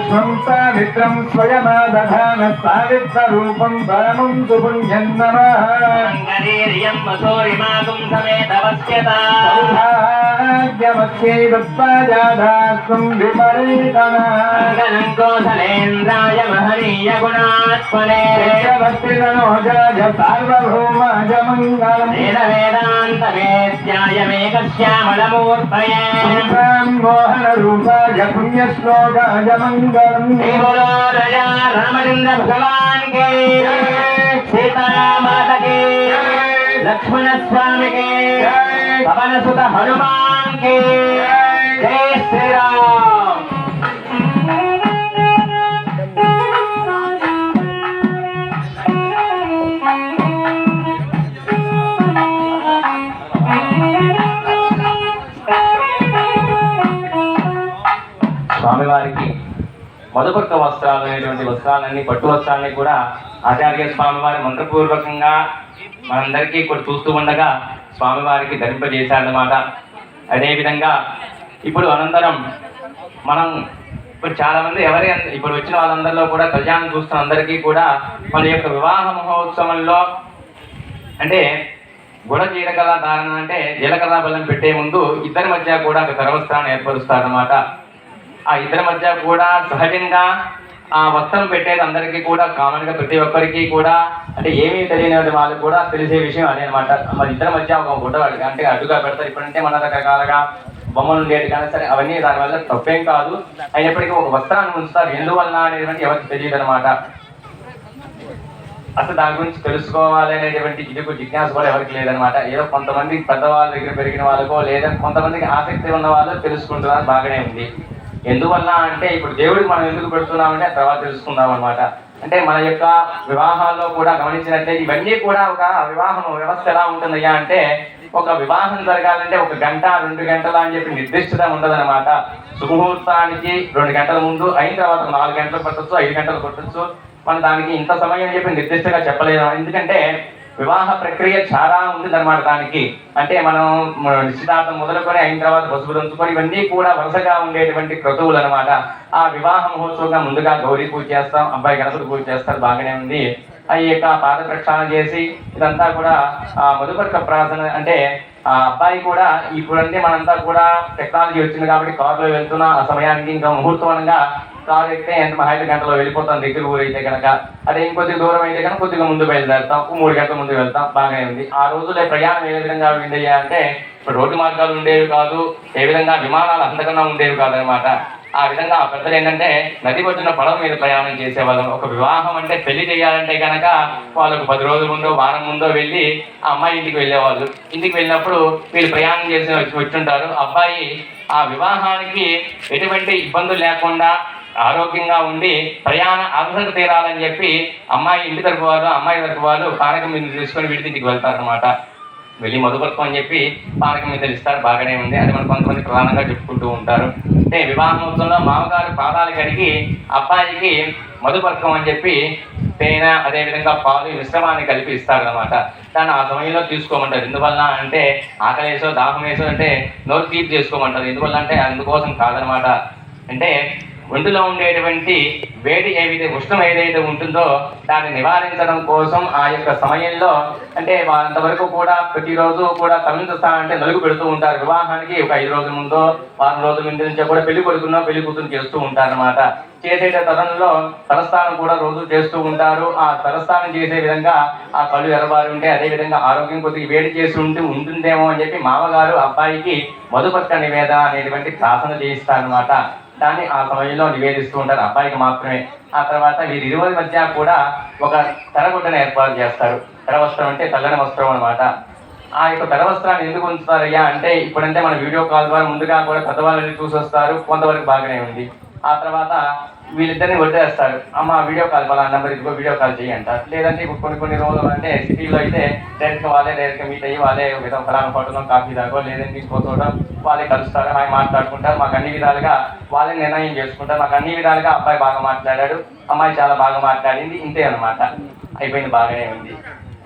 సూక్ష్మం సావిత్రం స్వయమాదధాన సావిత్రరూపం పరమం సుపుణ్యం నమః. మంగళీర్యం మసూరిమాగం సమేతవస్యత సౌభాగ్యమస్యైవత్పాదాదాస్వం విపరీతనః. మంగళం కోసలేంద్రాయ మహనీయ గుణాత్మనే చక్రవర్తినోజాయ సార్వభౌమాయ మంగళం. వేద వేదాంత వేద్యాయ మేఘశ్యామలమూర్తయే మోహన రూపాయ పుణ్యశ్లోకాయ మంగళం. జై బోలో రాజా రామచంద్ర భగవాన్ కి సీతామాత కి లక్ష్మణ స్వామి కి పవన సుత హనుమాన్ కి జై శ్రీరామ్. స్వామివారికి మధుపర్క వస్త్రాలు అనేటువంటి వస్త్రాలన్నీ పట్టు వస్త్రాలని కూడా ఆచార్య స్వామివారి మంత్రపూర్వకంగా మనందరికీ కూడా చూస్తూ ఉండగా స్వామివారికి ధరింపజేశారన్నమాట. అదేవిధంగా ఇప్పుడు అనంతరం మనం ఇప్పుడు చాలామంది ఇప్పుడు వచ్చిన వాళ్ళందరిలో కూడా కళ్యాణం చూస్తున్న అందరికీ కూడా మన యొక్క వివాహ మహోత్సవంలో అంటే గుడ జీలకర్ర ధారణ అంటే జీలకర్ర బెల్లం పెట్టే ముందు ఇద్దరి మధ్య కూడా ఒక కరవస్త్రాన్ని ఏర్పరుస్తారన్నమాట. ఆ ఇద్దరి మధ్య కూడా సహజంగా ఆ వస్త్రం పెట్టేది అందరికీ కూడా కామన్గా ప్రతి ఒక్కరికి కూడా అంటే ఏమీ తెలియని వాళ్ళకి కూడా తెలిసే విషయం అదే అనమాట. మరి ఇద్దరి మధ్య ఒక గుడ్డ అంటే అడ్డుగా పెడతారు. ఇప్పుడంటే మన రకరకాలుగా బొమ్మలు ఉండేది కానీ సరే అవన్నీ దానివల్ల తప్పేం కాదు. అయినప్పటికీ ఒక వస్త్రాన్ని ఉంచుతారు. ఎందువల్ల అనేటువంటి ఎవరికి తెలియదు అనమాట. అసలు దాని గురించి తెలుసుకోవాలి అనేటువంటి జిజ్ఞాస కూడా ఎవరికి లేదనమాట. ఏదో కొంతమంది పెద్దవాళ్ళ దగ్గర పెరిగిన వాళ్ళకో లేదా కొంతమందికి ఆసక్తి ఉన్న వాళ్ళు తెలుసుకుంటున్నారు, బాగానే ఉంది. ఎందువల్ల అంటే ఇప్పుడు దేవుడికి మనం ఎందుకు పెడుతున్నామంటే తర్వాత తెలుసుకుందాం అనమాట. అంటే మన యొక్క వివాహాల్లో కూడా గమనించినట్లయితే ఇవన్నీ కూడా ఒక వివాహం వ్యవస్థ ఎలా ఉంటుందయ్యా అంటే ఒక వివాహం జరగాలంటే 1 గంట 2 గంటలు అని చెప్పి నిర్దిష్టత ఉండదన్నమాట. శుభముహూర్తానికి 2 గంటల ముందు అయిన తర్వాత 4 గంటలు పట్టొచ్చు, 5 గంటలు పట్టొచ్చు. మనం దానికి ఇంత సమయం అని చెప్పి నిర్దిష్టంగా చెప్పలేము. ఎందుకంటే వివాహ ప్రక్రియ చాలా ఉంది అనమాట. దానికి అంటే మనం నిశ్చితార్థం మొదలుకొని అయిన తర్వాత పసుపు దంచుకొని ఇవన్నీ కూడా వరుసగా ఉండేటువంటి క్రతువులు అనమాట. ఆ వివాహ మహోత్సవంగా ముందుగా గౌరీ పూజ చేస్తాం, అబ్బాయి గణపతి పూజ చేస్తారు, బాగానే ఉంది. ఈ యొక్క పాద ప్రక్షాళన చేసి ఇదంతా కూడా మధుపర్క ప్రార్థన అంటే ఆ అబ్బాయి కూడా ఇప్పుడంటే మనంతా కూడా టెక్నాలజీ వచ్చింది కాబట్టి కారులో వెళ్తున్నా ఆ సమయానికి ఇంకా ముహూర్తవనంగా కారు ఎక్కితే ఎంత 5 గంటలో వెళ్ళిపోతాం దగ్గర ఊరు అయితే కనుక. అదే ఇంకొద్ది దూరం అయితే కనుక కొద్దిగా ముందు బయలుదేరుతాం, 3 గంటల ముందు వెళ్తాం, బాగానే ఉంది. ఆ రోజుల్లో ప్రయాణం ఏ విధంగా ఉండేది అంటే ఇప్పుడు రోడ్డు మార్గాలు ఉండేవి కాదు, ఏ విధంగా విమానాలు అంతకన్నా ఉండేవి కాదనమాట. ఆ విధంగా ఆ పెద్దలు ఏంటంటే నది ఒడ్డున పడవ మీద ప్రయాణం చేసేవాళ్ళం. ఒక వివాహం అంటే పెళ్లి చేయాలంటే కనుక వాళ్ళకు 10 రోజుల ముందో వారం ముందో వెళ్ళి ఆ అమ్మాయి ఇంటికి వెళ్ళేవాళ్ళు. ఇంటికి వెళ్ళినప్పుడు వీళ్ళు ప్రయాణం చేసి వచ్చుంటారు. అబ్బాయి ఆ వివాహానికి ఎటువంటి ఇబ్బందులు లేకుండా ఆరోగ్యంగా ఉండి ప్రయాణ ఆభరణ తీరాలని చెప్పి అమ్మాయి ఇంటి తరపు వాళ్ళు అమ్మాయి తరపు వాళ్ళు పానకం మీద తీసుకొని వీడి ఇంటికి వెళ్తారనమాట. వెళ్ళి మధుపర్కం అని చెప్పి పానకం మీద ఇస్తారు, బాగానే ఉంది. అది మనం కొంతమంది ప్రధానంగా చెప్పుకుంటూ ఉంటారు. అంటే వివాహమోత్సవంలో మామగారు పాదాలు కడిగి అబ్బాయికి మధుపర్కం అని చెప్పి తేనె అదేవిధంగా పాలు మిశ్రమాన్ని కలిపి ఇస్తారనమాట. దాన్ని ఆ సమయంలో తీసుకోమంటారు. ఎందువల్ల అంటే ఆకలి వేసో దాహం వేసో అంటే నోరు తీపి చేసుకోమంటారు. ఎందువల్ల అంటే అందుకోసం కాదనమాట. అంటే ఒంటిలో ఉండేటువంటి వేడి ఉష్ణం ఏదైతే ఉంటుందో దాన్ని నివారించడం కోసం ఆ యొక్క సమయంలో అంటే అంతవరకు కూడా ప్రతిరోజు కూడా తలంటు స్నానం అంటే నలుగు పెడుతూ ఉంటారు. వివాహానికి ఒక 5 రోజుల ముందో 6 రోజుల ముందు నుంచో కూడా పెళ్లి కొడుకున్న పెళ్లి కూతురు చేస్తూ ఉంటారు అనమాట. చేసే తరంలో తలస్నానం కూడా రోజు చేస్తూ ఉంటారు. ఆ తలస్నానం చేసే విధంగా ఆ కళ్ళు ఎరబారు ఉంటే అదే విధంగా ఆరోగ్యం కొద్దిగా వేడి చేసి ఉంటుందేమో అని చెప్పి మామగారు అబ్బాయికి మధుపర్క నివేదన అనేటువంటి ప్రాసన చేయిస్తారనమాట. దాన్ని ఆ సమయంలో నివేదిస్తూ ఉంటారు అబ్బాయికి మాత్రమే. ఆ తర్వాత వీరిరువురి మధ్య కూడా ఒక తెరగుడ్డను ఏర్పాటు చేస్తారు. తెరవస్త్రం అంటే తెల్లని వస్త్రం అనమాట. ఆ యొక్క తెరవస్త్రాన్ని ఎందుకు ఉంచుతారయ్యా అంటే ఇప్పుడంటే మన వీడియో కాల్ ద్వారా ముందుగా కూడా పెద్దవాళ్ళని చూసి వస్తారు, కొంతవరకు బాగానే ఉంది. ఆ తర్వాత వీళ్ళిద్దరిని వదిలేస్తారు. అమ్మ వీడియో కాల్ వాళ్ళ నెంబర్ ఇదిగో వీడియో కాల్ చేయంటారు. లేదంటే ఇప్పుడు కొన్ని రోజులు అంటే సిటీలో అయితే డైరెక్ట్గా మీట్ అయ్యి వాళ్ళే ఫలానా ఫోటోలో కాఫీ తాగో లేదంటే ఇంకోవడం వాళ్ళే కలుస్తారు, హాయి మాట్లాడుకుంటారు. మాకు అన్ని విధాలుగా వాళ్ళే నిర్ణయం చేసుకుంటారు. మాకు అన్ని విధాలుగా అబ్బాయి బాగా మాట్లాడాడు, అమ్మాయి చాలా బాగా మాట్లాడింది, ఇంతే అనమాట. అయిపోయింది, బాగానే ఉంది.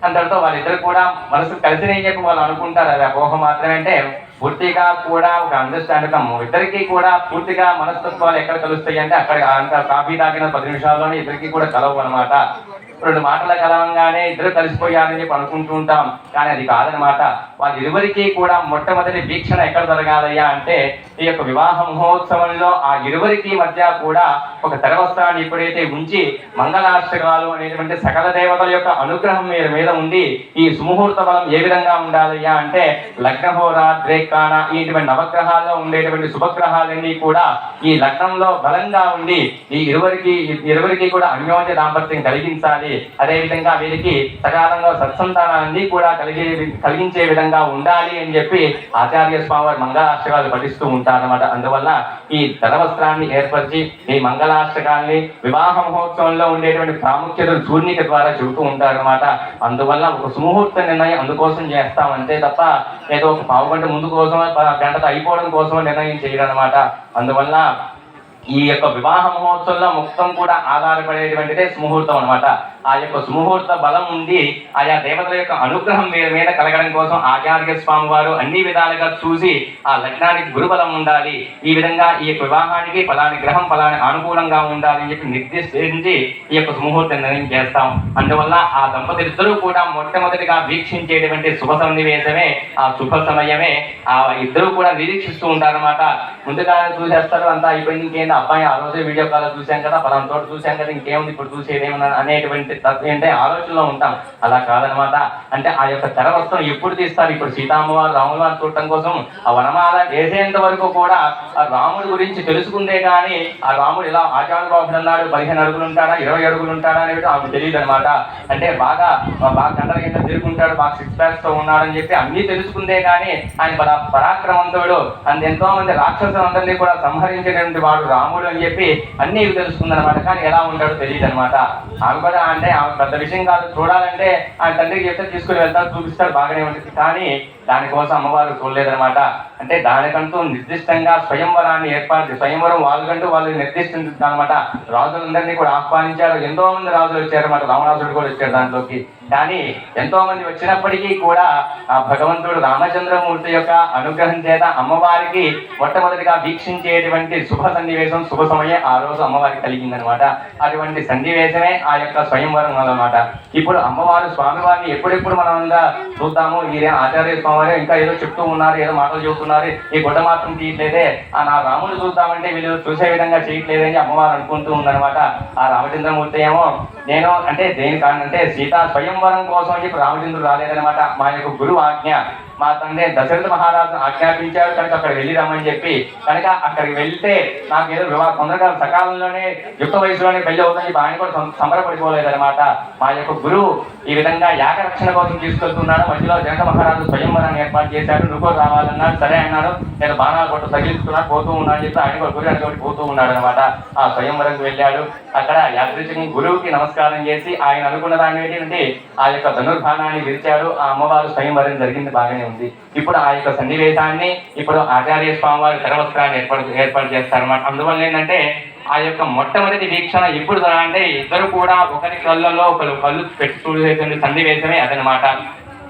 అంతటితో వాళ్ళిద్దరు కూడా మనసు కలిసినని చెప్పి వాళ్ళు అనుకుంటారు. అది అపోహ మాత్రమే. అంటే పూర్తిగా కూడా ఒక అండర్స్టాండ్ ఇద్దరికి కూడా పూర్తిగా మనస్తత్వాలు ఎక్కడ కలుస్తాయి అంటే అక్కడ అంత కాఫీ తాగిన 10 నిమిషాల్లోనే ఇద్దరికి కూడా కలవు అనమాట. 2 మాటల కలవంగానే ఇద్దరు కలిసిపోయారని చెప్పి అనుకుంటూ ఉంటాం, కానీ అది కాదనమాట. వాళ్ళిరువురికి కూడా మొట్టమొదటి వీక్షణ ఎక్కడ జరగాలయ్యా అంటే ఈ యొక్క వివాహ మహోత్సవంలో ఆ ఇరువురికి మధ్య కూడా ఒక తెరవస్త్రాన్ని ఎప్పుడైతే ఉంచి మంగళాష్టకాలు అనేటువంటి సకల దేవతల యొక్క అనుగ్రహం మీద ఉండి ఈ సుముహూర్త బలం ఏ విధంగా ఉండాలయ్యా అంటే లగ్నహోర ద్రేకాణ ఇటువంటి నవగ్రహాల్లో ఉండేటువంటి శుభగ్రహాలన్నీ కూడా ఈ లగ్నంలో బలంగా ఉండి ఈ ఇరువురికి కూడా అన్యోన్య దాంపత్యం కలిగించాలి. అదేవిధంగా వీరికి సకాలంలో సత్సంతానాన్ని కూడా కలిగించే విధంగా ఉండాలి అని చెప్పి ఆచార్య స్వామి వారి మంగళాష్టకాలు పఠిస్తూ ఉంటారన్నమాట. అందువల్ల ఈ తెరవస్త్రాన్ని ఏర్పరిచి ఈ మంగళాష్టకాల్ని వివాహ మహోత్సవంలో ఉండేటువంటి ప్రాముఖ్యతను సూర్ణిక ద్వారా చెబుతూ ఉంటారన్నమాట. అందువల్ల ఒక సుముహూర్త నిర్ణయం అందుకోసం చేస్తామంటే తప్ప ఏదో ఒక పావు గంట ముందు కోసం గంటతో అయిపోవడం కోసం నిర్ణయం చేయరన్నమాట. అందువల్ల ఈ యొక్క వివాహ మహోత్సవంలో మొత్తం కూడా ఆధారపడేటువంటిదే సుముహూర్తం అనమాట. ఆ యొక్క సుముహూర్త బలం ఉంది ఆయా దేవతల యొక్క అనుగ్రహం మీద కలగడం కోసం ఆచార్య స్వామి వారు అన్ని విధాలుగా చూసి ఆ లగ్నానికి గురుబలం ఉండాలి, ఈ విధంగా ఈ యొక్క వివాహానికి ఫలాని గ్రహం ఫలాని అనుకూలంగా ఉండాలి అని చెప్పి నిర్దేశించి ఈ యొక్క సుముహూర్త నిర్ణయం చేస్తాం. అందువల్ల ఆ దంపతులిద్దరూ కూడా మొట్టమొదటిగా వీక్షించేటువంటి శుభ సన్నివేశమే ఆ శుభ సమయమే ఆ ఇద్దరు కూడా నిరీక్షిస్తూ ఉంటారన్నమాట. ముందుగా చూసేస్తారు, అంతా అయిపోయింది, ఇంకేంటి అబ్బాయి ఆ రోజే వీడియో కాల్ చూసాం కదా, ఫలానా తోట చూసాం కదా, ఇంకేముంది ఇప్పుడు చూసేదేమన్నా అనేటువంటి అంటే ఆలోచనలో ఉంటాం. అలా కాదనమాట. అంటే ఆ యొక్క తెరవస్త్రం ఎప్పుడు తీస్తారు? ఇప్పుడు సీతామ్మవారు రాముల వారు చూడటం కోసం ఆ వనమాల వేసేంత వరకు కూడా ఆ రాముడి గురించి తెలుసుకుందే కానీ ఆ రాముడు ఇలా ఆచార్యబాబుడు అన్నాడు 15 అడుగులు ఉంటాడా 20 అడుగులు ఉంటాడా అనేది ఆమెకు తెలియదు అనమాట. అంటే బాగా గంటల కింద తిరుగుంటాడు, బాగా 6 ప్యాక్స్ తో ఉన్నాడని చెప్పి అన్ని తెలుసుకుందే కానీ ఆయన పరాక్రమంతుడు ఎంతో మంది రాక్షసులందరినీ కూడా సంహరించేటువంటి వాడు రాముడు అని చెప్పి అన్ని తెలుసుకుందనమాట. కానీ ఎలా ఉంటాడో తెలియదు అనమాట. ఆమె కూడా అంటే ఆమె పెద్ద విషయం కాదు, చూడాలంటే ఆయన తండ్రికి చెప్తే తీసుకుని వెళ్తాడు, చూపిస్తాడు, బాగానే ఉంటుంది. కానీ దానికోసం అమ్మవారు చూడలేదనమాట. అంటే దానికంటూ నిర్దిష్టంగా స్వయంవరాన్ని స్వయంవరం వాళ్ళకంటూ వాళ్ళు నిర్దిష్టించారు అనమాట. రాజులందరినీ కూడా ఆహ్వానించారు. ఎంతో మంది రాజులు వచ్చారన్నమాట. రావణాసుడు కూడా వచ్చారు దాంట్లోకి. కానీ ఎంతో మంది వచ్చినప్పటికీ కూడా ఆ భగవంతుడు రామచంద్రమూర్తి యొక్క అనుగ్రహం చేత అమ్మవారికి మొట్టమొదటిగా వీక్షించేటువంటి శుభ సన్నివేశం శుభ సమయం ఆ రోజు అమ్మవారికి కలిగిందనమాట. అటువంటి సన్నివేశమే ఆ యొక్క స్వయంవరం అన్నమాట. ఇప్పుడు అమ్మవారు స్వామివారిని ఎప్పుడెప్పుడు మనం చూద్దాము, ఈయన ఆచార్య స్వామివారు ఇంకా ఏదో చెప్తూ ఉన్నారు, ఏదో మాటలు చెబుతున్నారు, ఈ గుడ్డ మాత్రం తీయట్లేదే, నా రాముడు చూద్దామంటే వీళ్ళు చూసే విధంగా చేయట్లేదని అమ్మవారు అనుకుంటూ ఉందనమాట. ఆ రామచంద్రమూర్తి ఏమో నేను అంటే దేనికంటే సీతా స్వయంవరం కోసం అని చెప్పి రామచంద్రుడు రాలేదనమాట. మా యొక్క గురువు ఆజ్ఞ, మా తండ్రి దశరథ మహారాజు ఆజ్ఞాపించాడు కనుక అక్కడ వెళ్ళి రమ్మని చెప్పి, కనుక అక్కడికి వెళ్తే నాకు ఏదో వివాహం తొందరగా సకాలంలోనే యుక్త వయసులోనే పెళ్లి అవుతుందని చెప్పి ఆయన కూడా సంబరపడిపోలేదనమాట. మా యొక్క గురువు ఈ విధంగా యాగరక్షణ కోసం తీసుకెళ్తున్నాడు. మధ్యలో జనక మహారాజు స్వయంవరాన్ని ఏర్పాటు చేశాడు, నువ్వు రావాలన్నాడు. సరే అన్నాడు. నేను బాణాలు కొట్టు తగిలిస్తున్నాడు, పోతూ ఉన్నాడు చెప్పి ఆయన కూడా గురువు అనుకోటి పోతూ ఉన్నాడు అనమాట. ఆ స్వయంవరంకి వెళ్ళాడు. అక్కడ యాదృచ్ఛికంగా గురువుకి నమస్కారం చేసి ఆయన అనుకున్న దాన్ని ఏంటంటే ఆ యొక్క ధనుర్బాణాన్ని విరిచాడు. ఆ అమ్మవారు స్వయంవరం జరిగింది, బాగానే ఉంది. ఇప్పుడు ఆ యొక్క సన్నివేశాన్ని ఇప్పుడు ఆచార్య స్వామి వారి తెరవస్త్రాన్ని ఏర్పాటు చేస్తారన్నమాట. అందువల్ల ఏంటంటే ఆ యొక్క మొట్టమొదటి వీక్షణ ఎప్పుడు అంటే ఇద్దరు కూడా ఒకరి కళ్ళలో ఒకరు కళ్ళు పెట్టి చూసేటువంటి సన్నివేశమే అదనమాట.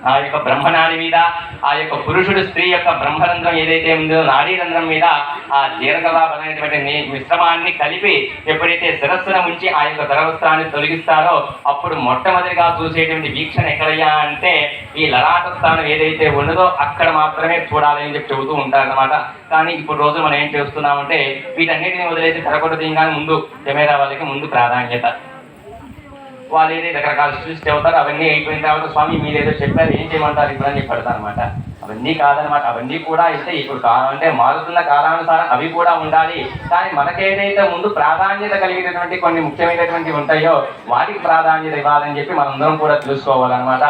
ఆ యొక్క బ్రహ్మనాడి మీద, ఆ యొక్క పురుషుడు స్త్రీ యొక్క బ్రహ్మరంధ్రం ఏదైతే ఉందో నాడీ రంధ్రం మీద ఆ జీర్ణలాభం అనేటువంటి మిశ్రమాన్ని కలిపి ఎప్పుడైతే శిరస్సున ఉంచి ఆ యొక్క ధరవస్త్రాన్ని తొలగిస్తారో అప్పుడు మొట్టమొదటిగా చూసేటువంటి వీక్షణ ఎక్కడయ్యా అంటే ఈ లలాట స్థానం ఏదైతే ఉన్నదో అక్కడ మాత్రమే చూడాలి అని చెప్పి చెబుతూ ఉంటారన్నమాట. కానీ ఇప్పుడు రోజు మనం ఏం చేస్తున్నామంటే వీటన్నిటిని వదిలేసి తెరకొట్ట తీయగానే ముందు కెమెరా వాళ్ళకి ముందు ప్రాధాన్యత. వాళ్ళు ఏదైతే రకరకాల స్టిల్స్ చెబుతారు, అవన్నీ అయిపోయిన తర్వాత స్వామి మీరు ఏదో చెప్పారు ఏం చేయమంటారు ఇప్పుడు అని చెప్పి పెడతారు అనమాట. అవన్నీ కాదనమాట. అవన్నీ కూడా అయితే ఇప్పుడు అంటే మారుతున్న కాలానుసారం అవి కూడా ఉండాలి. కానీ మనకేదైతే ముందు ప్రాధాన్యత కలిగినటువంటి కొన్ని ముఖ్యమైనటువంటి ఉంటాయో వాటికి ప్రాధాన్యత ఇవ్వాలని చెప్పి మనందరం కూడా తెలుసుకోవాలన్నమాట.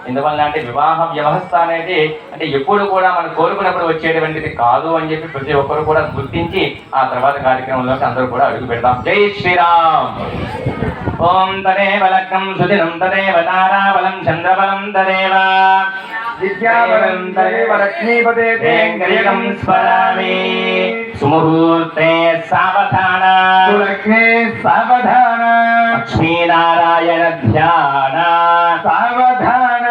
ఎందువల్ల అంటే వివాహ వ్యవస్థ అనేది అంటే ఎప్పుడు కూడా మనం కోరుకున్నప్పుడు వచ్చేటువంటిది కాదు అని చెప్పి ప్రతి ఒక్కరు కూడా గుర్తించి ఆ తర్వాత కార్యక్రమంలోకి అందరూ కూడా అడుగు పెడతాం. జై శ్రీరామ్. ఓం తదేవ లగ్నం సుదినం తదేవ తారాబలం చంద్రబలం తదేవ విద్యాబలం తదేవ లక్ష్మీపతే తేంగరికం స్మరామి. సుముహూర్తే సావధాన సులగ్నే సావధాన లక్ష్మీనారాయణ ధ్యాన సావధాన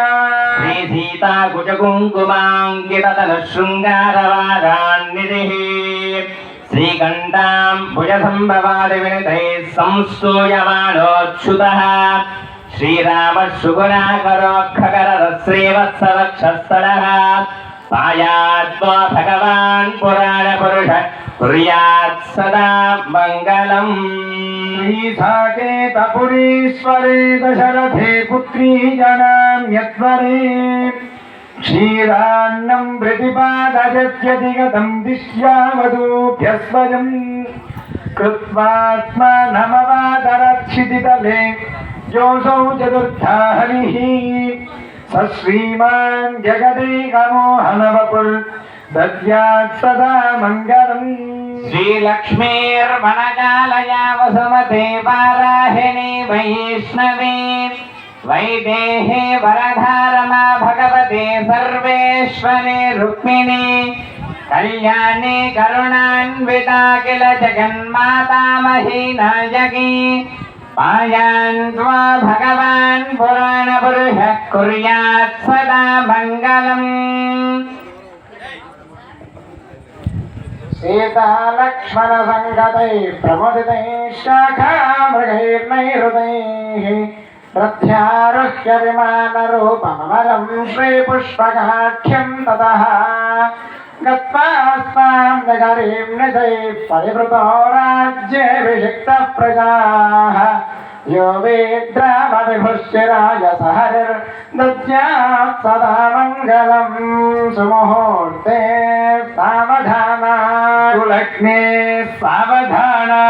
శ్రీ సీతా కుజ కుంకుమాంకితన శృంగారవారాన్నిధి శ్రీకంఠాం భుజ సంభవాది వినితై సంస్తూయమానోచ్యుతః శ్రీరామ శుగుణాకరోఖకర శ్రీవత్సవక్షస్థలః పాయాత్మా భగవాన్ పురాణ పురుష కుర్యాత్ సదా మంగళం. శ్రీసాకేతపురీశ్వరే దశరథే పుత్రీ జనామ్యత్వరే క్షీరాన్నం ప్రతిపాదయత్యధిగతం దిశ్యావధూభ్యస్వయం కృత్వాత్మనమవాదరక్షితితలే యోసౌ చతుర్థా హరిః సశ్రీమాన్ జగదేకమోహనవపుర్ దద్యాత్ సదా మంగళం. శ్రీలక్ష్మీర్వనజాలయా వసుమతే వారాహిణి వైష్ణవీ వైదేహే వరధారమా భగవతే సర్వేశ్వరే రుక్మిణి కళ్యాణి కరుణాన్వితా కిల జగన్మాతామహీ నాయకి పాయాన్ త్వా భగవాన్ పురాణ పురుష కుర్యాత్ సదా మంగళం. సీతాలక్ష్మణ సంగతై ప్రముదితై శాఖామృగైర్నైహృతైః రథ్యారుహ్య విమానరూపమమరం శ్రీపుష్పకాఖ్యం తతః గత్వా స్వాం నగరీం నిజైః పరివృతో రాజ్యేభిషిక్తః ప్రజాః यो वेद्रामविभुश्चिराय सहरिर्दद्यात् सदा मङ्गलम्. सुमुहूर्ते सावधाना सुलग्ने सावधाना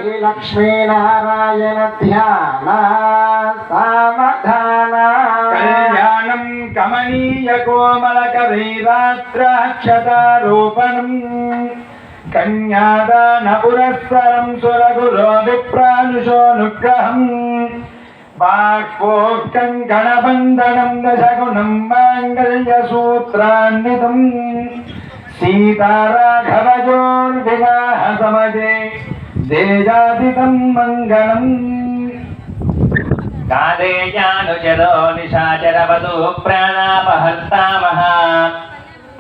श्रीलक्ष्मीनारायण ध्याना सावधाना कल्याणं कमनीय कोमलकरीरात्राक्षतारोपणम् कन्यादानपुरस्सरं सुरगुरो विप्रानुषोऽनुग्रहम् वाक्पोत्कङ्कणबन्धनं दशगुणं माङ्गल्यसूत्रान्वितम् सीताराघवयोर्विवाहसमये देजादितं मङ्गलम्. कालेयानुचरो निशाचरवधू प्राणापहर्तामः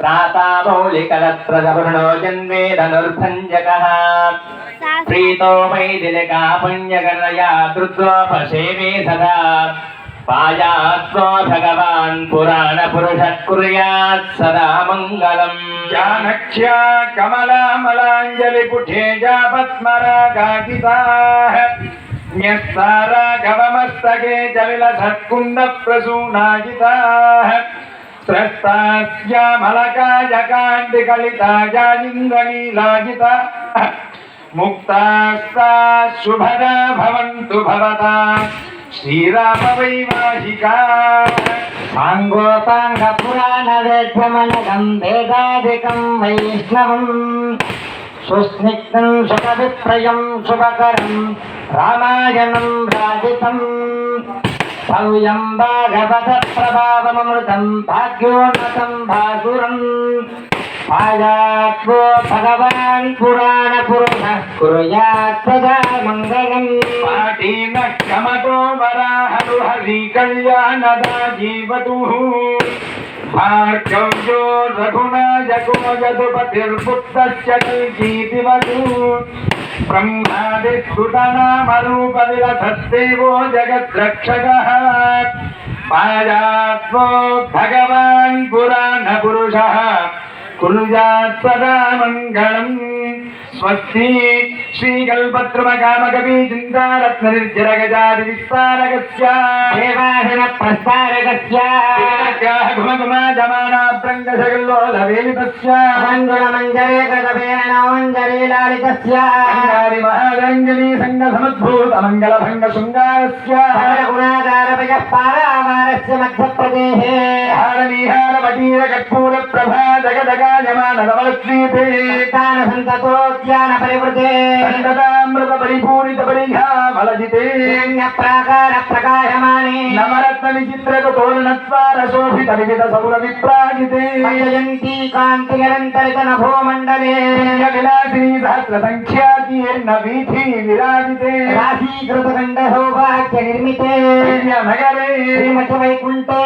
प्रातामौलिकलत्रजवर्णो जन्मेदनुर्भञ्जकः प्रीतो वैदिलिका पुण्यगणया धृत्वोपसेवे सदा पायात्वा भगवान् पुराणपुरुषः कुर्यात् सदा मङ्गलम्. जानक्ष्या कमलामलाञ्जलिपुठेजा पद्मरागादिताः न्यस्ताराघवमस्तके जलिलसत्कुन्दप्रसूनाजिताः त्रस्तास्यामलकायकाण्डिकलिताजालिङ्गनीलाजिता मुक्तास्ता शुभदा भवन्तु भवता श्रीरामवैवाहिका. साङ्गोपाङ्गपुराणवेद्यमनघं वेदादिकं वैष्णवम् सुस्निग्धं सुखविप्रयं शुभकरं रामायणं राजितम् भव्यं भागवतप्रभावममृतं भाग्योन्नतं भासुरम् आयात्वो भगवान् पुराण पुरुषः कुर्यात् सदा मङ्गलम् पाटीन क्षमतो वराहनु हरि कल्याणदा जीवतुः भार्गव्यो रघुनायको यदुपतिर्पुत्रस्य कल्कीतिवतु ब्रह्मादिस्तुतनामरूपविलसद्देवो जगद्रक्षकः पायात्वो भगवान् पुराणपुरुषः कुर्यात् सदा मङ्गलम् स्वस्ति श्रीकल्पद्रुमकामकवी चिन्तारत्ननिर्जरगजादिविस्तारकस्य देवाधन प्रस्तारकस्य घुमघुमाजमानाभ्रङ्गजगल्लोलवेलितस्य मङ्गलमञ्जरे कृतवेणमञ्जरे लालितस्य महारङ्गिनी सङ्गसमुद्भूतमङ्गलभङ्गशृङ्गारस्य गुणागारभयः पारावारस्य मध्यप्रदेशे हारनीहारवटीरकर्पूरप्रभा जगदगायमानवलक्ष्मीते सन्ततोद्यानपरिवृते परिपूरितपरिघामलजिते प्राकार प्रकाशमाने नवरत्नविचित्रकतोरणत्वारशोभितविविधसौरविप्राजिते जयन्ती कान्तिनिरन्तरित नभो मण्डले विलासिनी सहस्रसङ्ख्यातीर्न वीथि विराजिते राशीकृतखण्डसौभाग्यनिर्मिते नगरे श्रीमठवैकुण्ठे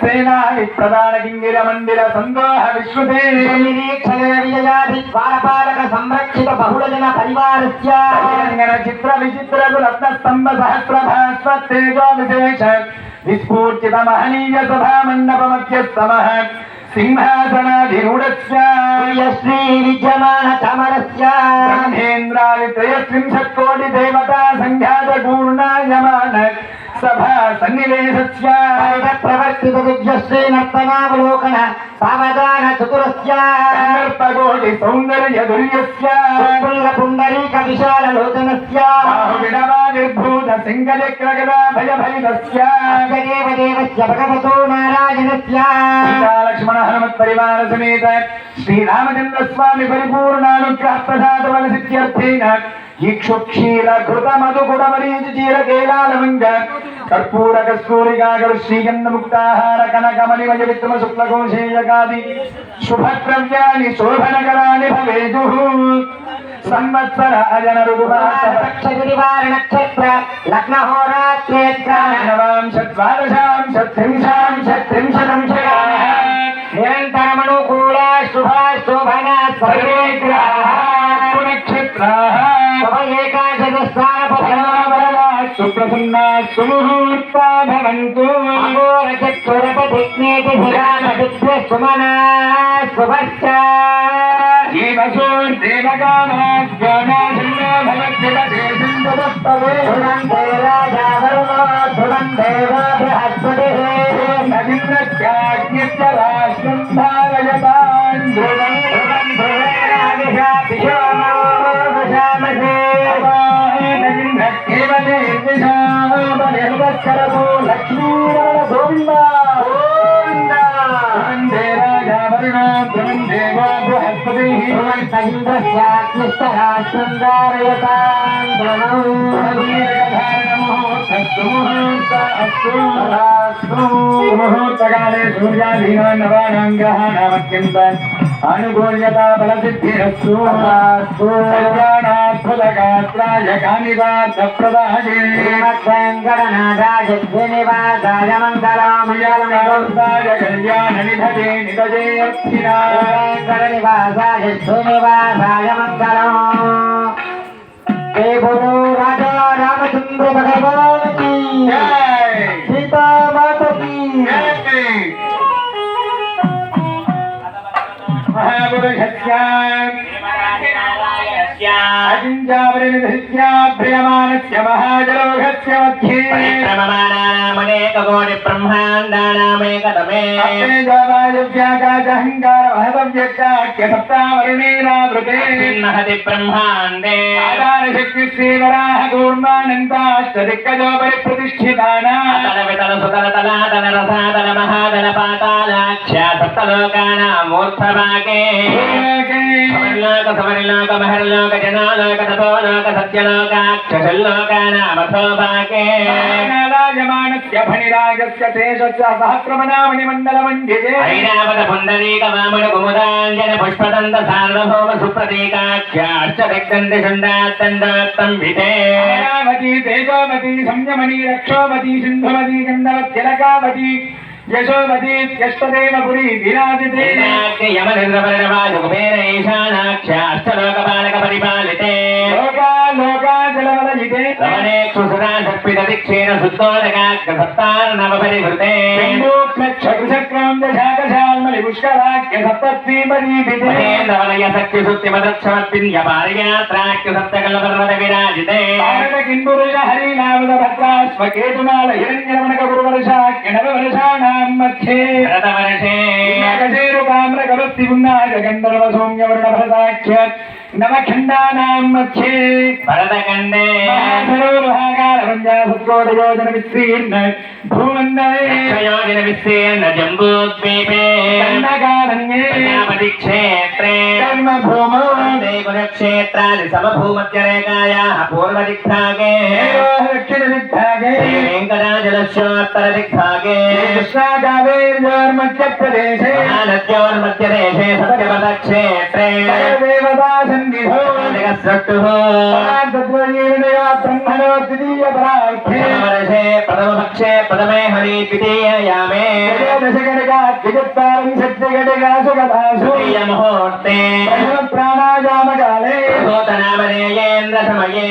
सेना विप्रदानकिङ्गिरमन्दिर सन्दोह विश्रुते निरीक्षणविजयाधिद्वारपालक संरक्षित बहुलजन परिवारस्य चित्र विचित्र रत्नस्तंभ सहस्रभास्वत्तेजो विशेष विस्फूर्चित महनीय सभा मंडप मध्यस्तमः सिंहासनाधिरूढस्य श्री विद्यमान चमरस्य ब्रह्मेन्द्रादित्रयस्त्रिंशत् कोटि देवता संघात पूर्णायमान सभा सन्निवेशस्य प्रवर्तित दिव्यश्री नर्तनावलोकन सावधान चतुरस्य कोटि सौंदर्य दुर्यस्य पुण्डरीक विशाल लोचनस्य बाहुविडवानिर्भूत सिंहचक्रगदा भयभरितस्य देव देवस्य भगवतो नारायणस्य लक्ष्मण हनुमत् परिवार समेत श्रीरामचंद्र स्वामी परिपूर्णानुग्रह प्रसाद बल सिद्ध्यर्थेन इक्षुक्षीर घृत मधुकुडमरीच चीर केलालमंग कर्पूर कस्तूरिकागर श्रीगंध मुक्ताहार कनकमणिमय विक्रम शुक्ल कौशेयकादि शुभद्रव्याणि शोभनकराणि भवेयुः संवत्सर अजन ऋतुवार नक्षत्र लग्न होरात्रेत्र नवांशत्वादशांशत्रिंशांशत्रिंशदंशकाः निरन्तरमनुकूल शुभ शोभन सर्वे ग्रहाः नक्षत्राः सुप्रसन्ना सुमुहूर्ता भवन्तु सुमना शुभश्च जीवसोर्देवकामाद्योनाशन्नो भवद्भिवदेशिन्दुवस्तवे राजा वरुणो ध्रुवं देवो बृहस्पतिः नवीन्द्रस्याज्ञश्च राष्ट्रं धारयतान् ध्रुवं ध्रुवं ध्रुवेणाभिषापिषोमो वशामसे लक्ष्मीरमण गोविंद वन्दे राजा वरुणो ध्रुवं देवो बृहस्पतिः इंद्रस्याग्निष्टराष्ट्रं धारयतां मुहूर्तकाले सूर्याधीनो नवानां ग्रहाणामत्यन्त अनुकूल्यता बलसिद्धिरस्तु कल्याणाद्भुतगात्राय कानिवार्थप्रदाये श्रीमद्वेङ्कटनाथाय श्रीनिवासाय मङ्गलमङ्गलमङ्गलाय कल्याणनिधये निधये अर्थिना वेङ्कटनिवासाय श्रीनिवासाय मङ्गलम् हे बोलो राजा रामचंद्र भगवान की जय सीता माता की महापुरुषस्य अजिञ्जावरिनिधृत्या प्रियमाणस्य महाजलोघस्य मध्ये परिभ्रममाणामनेककोटि ब्रह्माण्डानामेकतमे तेजोवायुव्याकाशहङ्कार महदव्यक्ताख्य सप्तावरुणेनावृते महति ब्रह्माण्डे आधारशक्तिश्रीवराः कूर्मानन्ताश्च दिक्कजोपरि प्रतिष्ठितानां तल वितल सुतल तलातल रसातल महातल पातालाख्या సప్తలోకానామూర్ధభాగే సమర్లోక సమర్లోక మహర్లోక జనాలోక తపోలోక సత్యలోకాక్షలోకానామథోభాగే రాజమానస్య ఫణిరాజస్య శేషస్య సహస్రమణామణి మండలమండితే ఐరావత పుండరీక వామన కుముదాంజన పుష్పదంత సార్వభౌమ సుప్రతీకాఖ్యార్చదిగ్దండి షండాత్తండాత్తం విదే అమరావతి తేజోవతి సంయమని రక్షోవతి సింధువతి గంధవత్యలకావతి యశోవతి త్యష్టదేవ పురి విరాజితే యమనింద్రపరిణవాజుకుబేర ఈశానాఖ్యాష్టలోకపాలక పరిపాలితే లోకాజలవలయితే రమణేక్షుసురా సర్పిత దిక్షేణ శుద్ధోదకాగ్ర సప్తార్ణవపరిహృతే చక్రం దశాకశాల్మలి పుష్కరాఖ్య సప్తీపదీపితే మహేంద్రవలయ శక్తి సుత్తిమదక్షమత్పిన్య పారయాత్రాఖ్య సప్తకల్పర్వత విరాజితే భారత కింపురుష హరినామద భద్రాస్వకేతునాల హిరణ్యరమణక గురువర్షాఖ్య నవవర్షాణాం మధ్యే భరతవర్షే నాగశేరుకామ్రకవస్తి పున్నాజ గంధర్వ సౌమ్యవర్ణ భరతాఖ్య నవఖండానాం మధ్యే భరతఖండే సత్కోటయోజన విస్తీర్ణ భూమండలే యోజన విస్తీర్ణ జంబూద్వీపే ప్రజాపతి క్షేత్రే కర్మభూమో కురుక్షేత్రాది సమభూమధ్యరేఖాయాః పూర్వదిగ్భాగే దక్షిణ దిగ్భాగే వెంకటాచలస్యోత్తర దిగ్భాగే కృష్ణాకావేర్యోర్మధ్యప్రదేశే మహానద్యోర్మధ్యదేశే సత్యపద క్షేత్రే దేవతా సన్నిధో జగత్సృష్టుః బ్రహ్మణో ద్వితీయ పరార్థే వర్షే ప్రథమపక్షే ప్రథమే హరి ద్వితీయయామే తృతీయ ముహూర్తే ప్రాణాయామకాలే భూతనామనేయేంద్ర సమయే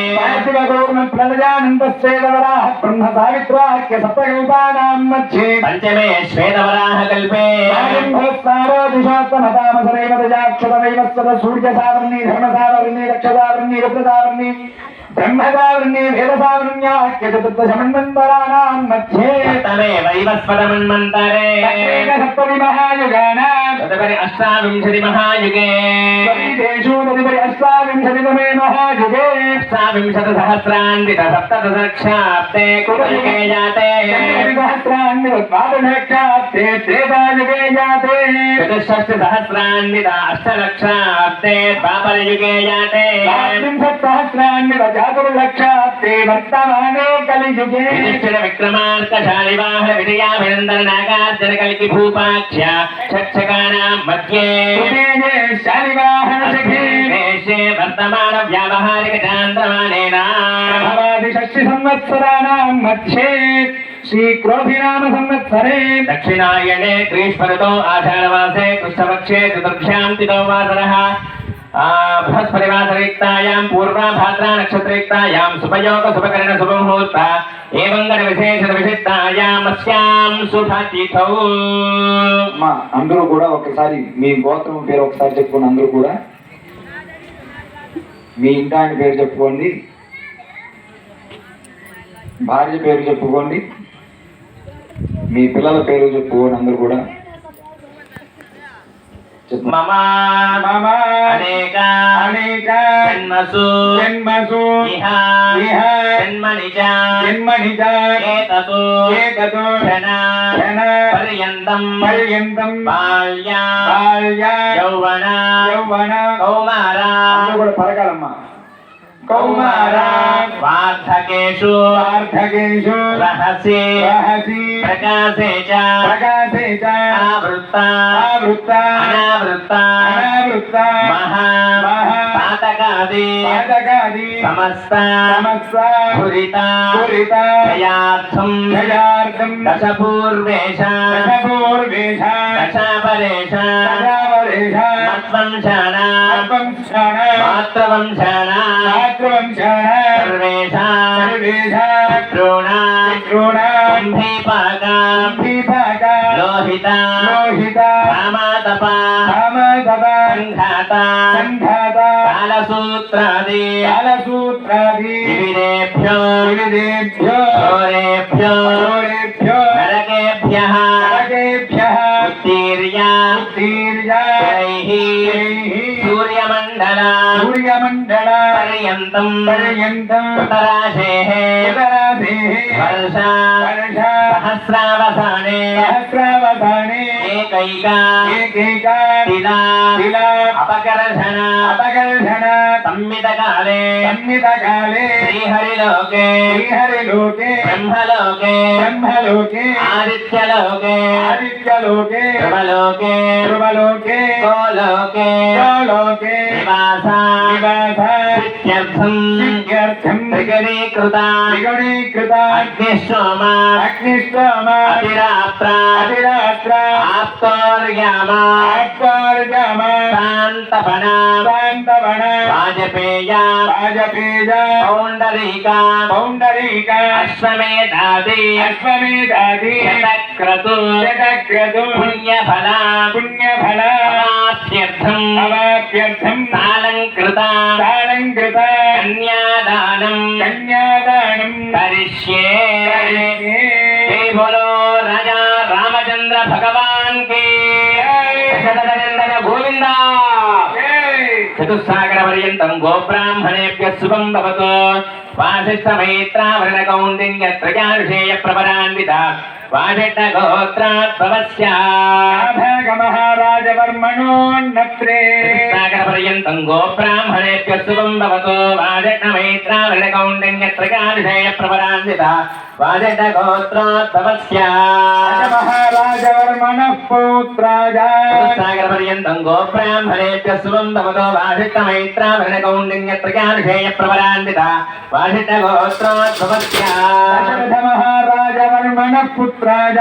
ప్రజానందశ్చేదవరాహ బ్రహ్మ సావిత్రాఖ్య సప్తకల్పానాం మధ్యే పంచమే శ్వేతవరాహ కల్పే సూర్యసావర్ణి ధర్మసావర్ణి రక్షసావర్ణి రుద్రసావర్ణి బ్రహ్మసావర్ణి వేదసావర్ణ్యాఖ్య చతుర్దశమన్వంతరాణాం మధ్యే సప్తమే వైవస్వతమన్వంతరే సప్తమి మహాయుగానాం తదుపరి అష్టావింశతి మహాయుగే తేషు తదుపరి అష్టావింశతితమే మహాయుగే అష్టావింశత సహస్రాన్విత సప్తదశక్షాప్తే కులయుగే జాతే సహస్రాన్వితాదశాబ్దే త్రేతాయుగే జాతే చతుషష్టి సహస్రాన్విత అష్టలక్షాప్తే ద్వాపరయుగే జాతే సహస్రాన్విత చాతుర్లక్షాబ్దే వర్తమానే కలియుగే యుధిష్ఠిర విక్రమార్కశాలి వాహన విజయాభినందన నాగార్జున కలికి భూపాఖ్య చక్షకానాం మధ్యే శాలివాహన సఖీ దేశే వర్తమాన వ్యావహారిక చాంద్రమానేన షష్టి సంవత్సరాణాం మధ్యే శ్రీక్రోధినామ సంవత్సరే దక్షిణాయనే గ్రీష్మరుతో ఆషాఢమాసే కృష్ణపక్షే చతుర్భ్యాం తిథో వాసరః బృహస్పతివాసరయుక్తాయాం పూర్వాభాద్రా నక్షత్రయుక్తాయాం శుభయోగ శుభకరణ శుభముహూర్త ఏవం గణ విశేష విశిష్టాయాం అస్యాం శుభతిథౌ. అందరూ కూడా ఒకసారి మీ గోత్రం పేరు ఒకసారి చెప్పుకోండి. అందరూ కూడా మీ ఇంటాయన పేరు చెప్పుకోండి, భార్య పేరు చెప్పుకోండి, మీ పిల్లల పేరు చెప్పుకోండి. అందరూ కూడా మమ అనేక అనేక జన్మసు జన్మసు ఇహ ఇహ జన్మని చ జన్మని చ ఏతతు ఏతతు క్షణ క్షణ పర్యంతం పర్యంతం బాల్య బాల్య యౌవన యౌవన కౌమార అందరూ కూడా పలకాలమ్మా. కౌమార వార్ధకేషు వార్ధకేషు రహసి రహసి ప్రకాశే చ ప్రకాశే చ ఆవృత్త ఆవృత్త అనావృత్త అనావృత్త మహా మహా పాతకాది పాతకాది సమస్త సమస్త పురిత పురిత జయార్థం జయార్థం దశపూర్వేష దశపూర్వేష దశాపరేష దశావరేష మత్వంశాన వంశాన మాతృవంశాన మాతృవంశాన సర్వేషాం సర్వేషాం ద్రోణ ద్రోణ కుంభీపాక విభాగ లోహిత లోహిత రామాతప కామదవ సంఘాత సంఘాత కాలసూత్రాది కాలసూత్రాది వివిధేభ్యో వివిధేభ్యో ఘోరేభ్యో ఘోరేభ్యో నరకేభ్యః నరకేభ్యః ఉత్తీర్య ఉత్తీర్య తైః సూర్యమండల సూర్యమండల పర్యంతం పర్యంతం ఉత్తరాశేః ఉత్తరాధేః వర్ష వర్ష సహస్రావసానే సహస్రావ ఏకావధానే ఏకైకా ఏకైకా తిలా తిలా అపకర్షణ అపకర్షణ సంమితకాలే సంహితకాలే శ్రీహరిలోకే శ్రీహరిలోకే బ్రహ్మలోకే బ్రహ్మలోకే ఆదిత్యలోకే ఆదిత్యలోకే ధ్రువలోకే ధ్రువలోకే గోలోకే గోలోకే నివాస నివాస సిద్ధ్యర్థం సిద్ధ్యర్థం త్రిగణీకృత త్రిగుణీకృత అగ్నిశ్రోమ అగ్నిష్టమ అతిరాత్ర అతిరాత్ర ఆప్తోర్యామ ఆత్మార్గమ శాంతపణ శాంతవణ వాజపేయ రాజపేజ పౌండరీక పౌండరీక అశ్వమేధాది అశ్వమేధాది శతక్రతు జగక్రతు పుణ్యఫల పుణ్యఫల అవాప్త్యర్థం అవాప్యర్థం సాలంకృత సాలంకృత కన్యాదానం కన్యాదానం కరిష్యే కరిష్యే. జై బోలో రాజా రామచంద్ర భగవాన్ కి దశరథనందన గోవింద చతుస్సాగర పర్యంతం గోబ్రాహ్మణేభ్య శుభం భవతు వాసిష్ఠ మైత్రావరణ కౌండిన్య త్రయానుషేయ ప్రపరాన్విత వాసిష్ఠ గోత్రాత్భవస్య మహారాజవర్మణోన్నత్రే సాగర పర్యంతం గోబ్రాహ్మణేభ్య శుభం భవతు వాసిష్ఠ మైత్రావరణ కౌండిన్య త్రయానుషేయ ప్రపరాన్విత వాసిష్ఠ గోత్రాత్భవస్య మహారాజవర్మణ పౌత్రాజ సాగర పర్యంతం గోబ్రాహ్మణేభ్య శుభం భవతు వాసిష్ఠ మైత్రావరణ కౌండిన్య త్రయానుషేయ ప్రపరాన్విత వాసిష్ఠ గోత్రోద్భవస్య దశరథ మహారాజవర్మణ పుత్రాజ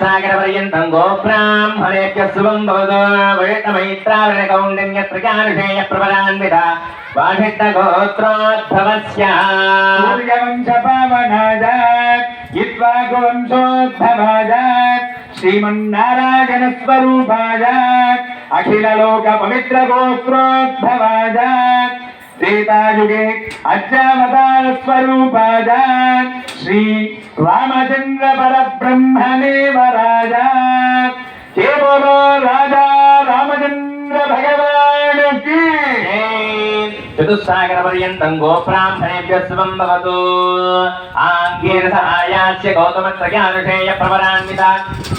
సాగర పర్యంతం గోబ్రాహ్మణేభ్య శుభం భవతు వాసిష్ఠ మైత్రావరణ కౌండిన్య త్రయానుషేయ ప్రపరాన్విత వాసిష్ఠ గోత్రోద్భవస్య సూర్యవంశ పావనాజ ఇత్వాగువంశోద్భవాజ శ్రీమన్నారాయణ స్వరూపాజ అఖిల లోక పవిత్ర గోత్రోద్భవాజ త్రేతాయుగే అజ్ఞావతార స్వరూపాజ శ్రీ రామచంద్ర పరబ్రహ్మణేవ రాజా జై బోలో రాజా రామచంద్ర భగవానుకి చతుస్సాగర పర్యంతం గోబ్రాహ్మణేభ్య శుభం భవతు ఆంగీరస ఆయాస్య గౌతమ త్రయానుషేయ ప్రవరాన్విత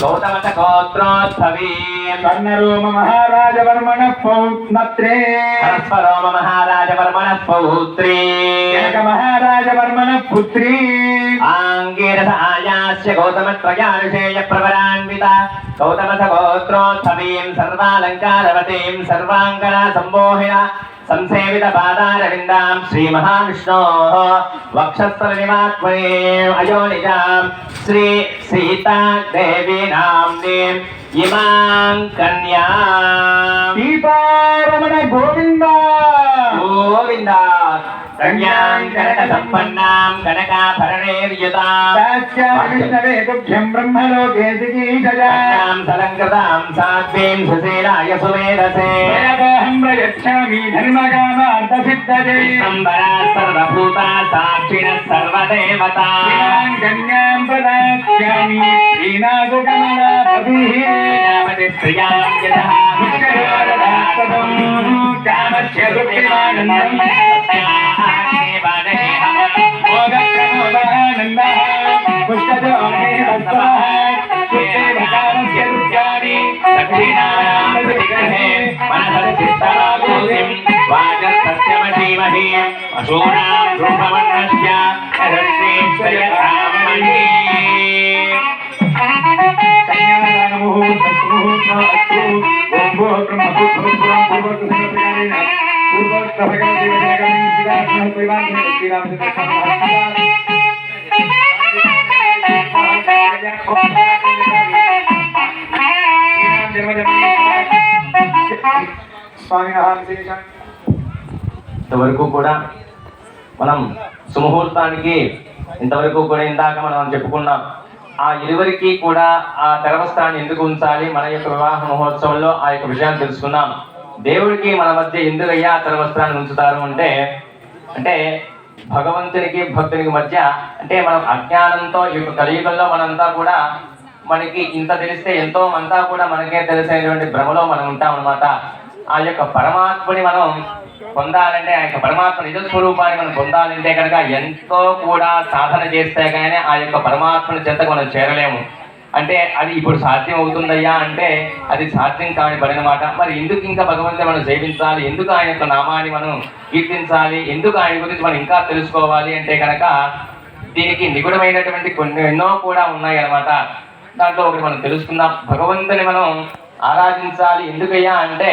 గౌతమత గోత్రోద్భవీ స్వర్ణరోమ మహారాజవర్మణ పౌత్నత్రే పరస్పరోమ మహారాజవర్మణ పౌత్రీ జనక మహారాజవర్మణ పుత్రీ ఆంగీరస ఆయాస్య గౌతమ త్రయానుషేయ ప్రవరాన్విత గౌతమత గోత్రోద్భవీం సర్వాలంకారవతీం సర్వాంగణ సంబోహిన సంసేవిత పాదారవిందాం శ్రీ మహావిష్ణోః వక్షస్థల నివాత్మనే అయోనిజాం శ్రీ సీతా దేవి నామ్నీం ఇమాం కన్యాం సీతారమణ గోవింద గోవింద కన్యాం కనక సంపన్నాం కనకాభరణైర్యుతాం విష్ణవే తుభ్యం బ్రహ్మలోకే దిగీషజా కన్యాం సలంకృతాం సాధ్వీం సుశీలాయ సుమేధసే వేదోహం ప్రయచ్ఛామి ధర్మకామార్థసిద్ధదే విశ్వంబరా సర్వభూతా సాక్షిణః సర్వదేవతా కన్యాం ప్రదాస్యామి శ్రీనాథకమలాపతిః ప్రజాపతి ప్రియాం యథా విష్ణురాధాస్తవం కామస్య వృత్తిమానందం మోదప్రమోదానందః పుష్పజోనేవస్తవః సుఖేవకామస్య రుచాని దక్షిణాయాం ప్రతిగ్రహే మనసచ్చిత్తమాభూతిం వాచస్తస్యమధీమహి అశూనాం రూపవర్ణస్య రశ్మీశ్వరధామణి ఇంతవరకు కూడా మనం సుముహూర్తానికి ఇంతవరకు కూడా ఇందాక మనం చెప్పుకున్నాం. ఆ ఇరువురికి కూడా ఆ తెరవస్త్రాన్ని ఎందుకు ఉంచాలి, మన యొక్క వివాహ మహోత్సవంలో ఆ యొక్క విషయాన్ని తెలుసుకున్నాం. దేవుడికి మన మధ్య ఎందుకయ్యా తెరవస్త్రాన్ని ఉంచుతారు అంటే భగవంతునికి భక్తునికి మధ్య అంటే మనం అజ్ఞానంతో ఈ యొక్క కలియుగంలో మనంతా కూడా మనకి ఇంత తెలిస్తే ఎంతో అంతా కూడా మనకే తెలిసేటువంటి భ్రమలో మనం ఉంటాం అన్నమాట. ఆ యొక్క పరమాత్మని మనం పొందాలంటే ఆ యొక్క పరమాత్మ నిజ స్వరూపాన్ని మనం పొందాలంటే కనుక ఎంతో కూడా సాధన చేస్తే కానీ ఆ యొక్క పరమాత్మని చెంతకు మనం చేరలేము. అంటే అది ఇప్పుడు సాధ్యం అవుతుందయ్యా అంటే అది సాధ్యం కాని పని అన్నమాట. మరి ఎందుకు ఇంకా భగవంతుని మనం సేవించాలి, ఎందుకు ఆయన యొక్క నామాన్ని మనం కీర్తించాలి, ఎందుకు ఆయన గురించి మనం ఇంకా తెలుసుకోవాలి అంటే కనుక దీనికి నిగుణమైనటువంటి కొన్ని ఎన్నో కూడా ఉన్నాయి అన్నమాట. దాంట్లో ఒకటి మనం తెలుసుకుందాం. భగవంతుని మనం ఆరాధించాలి ఎందుకయ్యా అంటే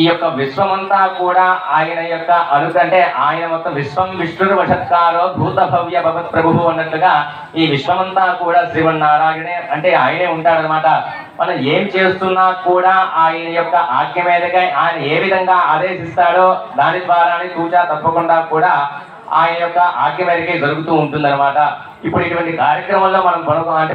ఈ యొక్క విశ్వమంతా కూడా ఆయన యొక్క అంటే ఆయన మొత్తం విశ్వం విష్ణుడు వశత్కారో భూత భవ్య భగవత్ ప్రభువు అన్నట్లుగా ఈ విశ్వమంతా కూడా శ్రీమన్నారాయణే అంటే ఆయనే ఉంటాడనమాట. మనం ఏం చేస్తున్నా కూడా ఆయన యొక్క ఆజ్ఞ మీదగా ఆయన ఏ విధంగా ఆదేశిస్తాడో దాని ద్వారానే తూచా తప్పకుండా కూడా ఆయన యొక్క ఆజ్ఞ మేరకే జరుగుతూ ఉంటుందన్నమాట. ఇప్పుడు ఇటువంటి కార్యక్రమంలో మనం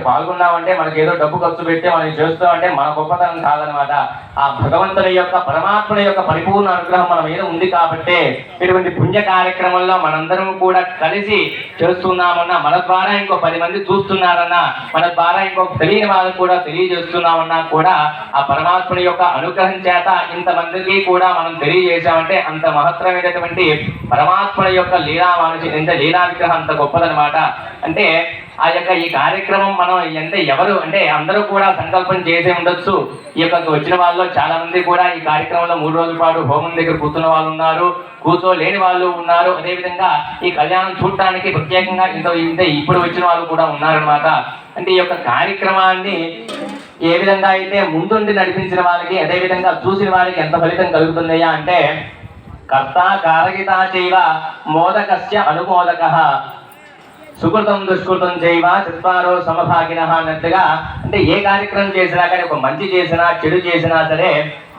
పాల్గొన్నామంటే మనకి ఏదో డబ్బు ఖర్చు పెట్టి మనం చేస్తామంటే మన గొప్పతనం కాదనమాట. ఆ భగవంతుని యొక్క పరమాత్ముని యొక్క పరిపూర్ణ అనుగ్రహం మన మీద ఉంది కాబట్టి ఇటువంటి పుణ్య కార్యక్రమంలో మనందరం కూడా కలిసి చేస్తున్నామన్నా, మన ద్వారా ఇంకో 10 మంది చూస్తున్నారన్నా, మన ద్వారా ఇంకో తెలియని వాళ్ళకు కూడా తెలియజేస్తున్నామన్నా కూడా ఆ పరమాత్ముని యొక్క అనుగ్రహం చేత ఇంతమందికి కూడా మనం తెలియజేశామంటే అంత మహత్తరమైనటువంటి పరమాత్ముని యొక్క లీలా విగ్రహం అంత గొప్పదనమాట. అంటే ఆ యొక్క ఈ కార్యక్రమం మనం ఎవరు అంటే అందరూ కూడా సంకల్పం చేసే ఉండొచ్చు. ఈ యొక్క వచ్చిన వాళ్ళలో చాలా మంది కూడా ఈ కార్యక్రమంలో 3 రోజుల పాటు హోమం దగ్గర కూర్చున్న వాళ్ళు ఉన్నారు, కూర్చోలేని వాళ్ళు ఉన్నారు. అదేవిధంగా ఈ కళ్యాణం చూడటానికి ప్రత్యేకంగా ఇంత ఇప్పుడు వచ్చిన వాళ్ళు కూడా ఉన్నారనమాట. అంటే ఈ యొక్క కార్యక్రమాన్ని ఏ విధంగా అయితే ముందుండి నడిపించిన వాళ్ళకి అదేవిధంగా చూసిన వారికి ఎంత ఫలితం కలుగుతుందయ్యా అంటే కర్త కారగిత చైవ మోదకస్య అనుమోదకః సుకృతం దుష్కృతం చేయవ చత్వారో సమభాగిన అన్నట్టుగా. అంటే ఏ కార్యక్రమం చేసినా కానీ ఒక మంచి చేసినా చెడు చేసినా సరే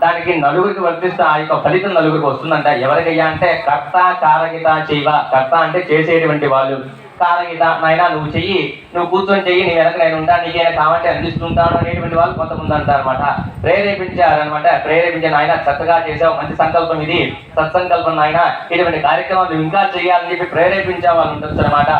దానికి నలుగురికి వర్తిస్తే ఆ యొక్క ఫలితం నలుగురికి వస్తుందంట. ఎవరికయ్యా అంటే కర్త కారగిత చేయవ. కర్త అంటే చేసేటువంటి వాళ్ళు, కారగిత నాయన నువ్వు చెయ్యి, నువ్వు కూర్చొని చెయ్యి, నీ వెనక నేను ఉంటాను, నీకైనా కావాలంటే అందిస్తుంటాను అనేటువంటి వాళ్ళు కొంతమంది అంటారనమాట. ప్రేరేపించారనమాట. ప్రేరేపించిన ఆయన చక్కగా చేసావు, మంచి సంకల్పం ఇది, సత్సంకల్పం నాయన, ఇటువంటి కార్యక్రమాలు ఇంకా చేయాలని చెప్పి ప్రేరేపించే వాళ్ళు ఉండొచ్చు అనమాట.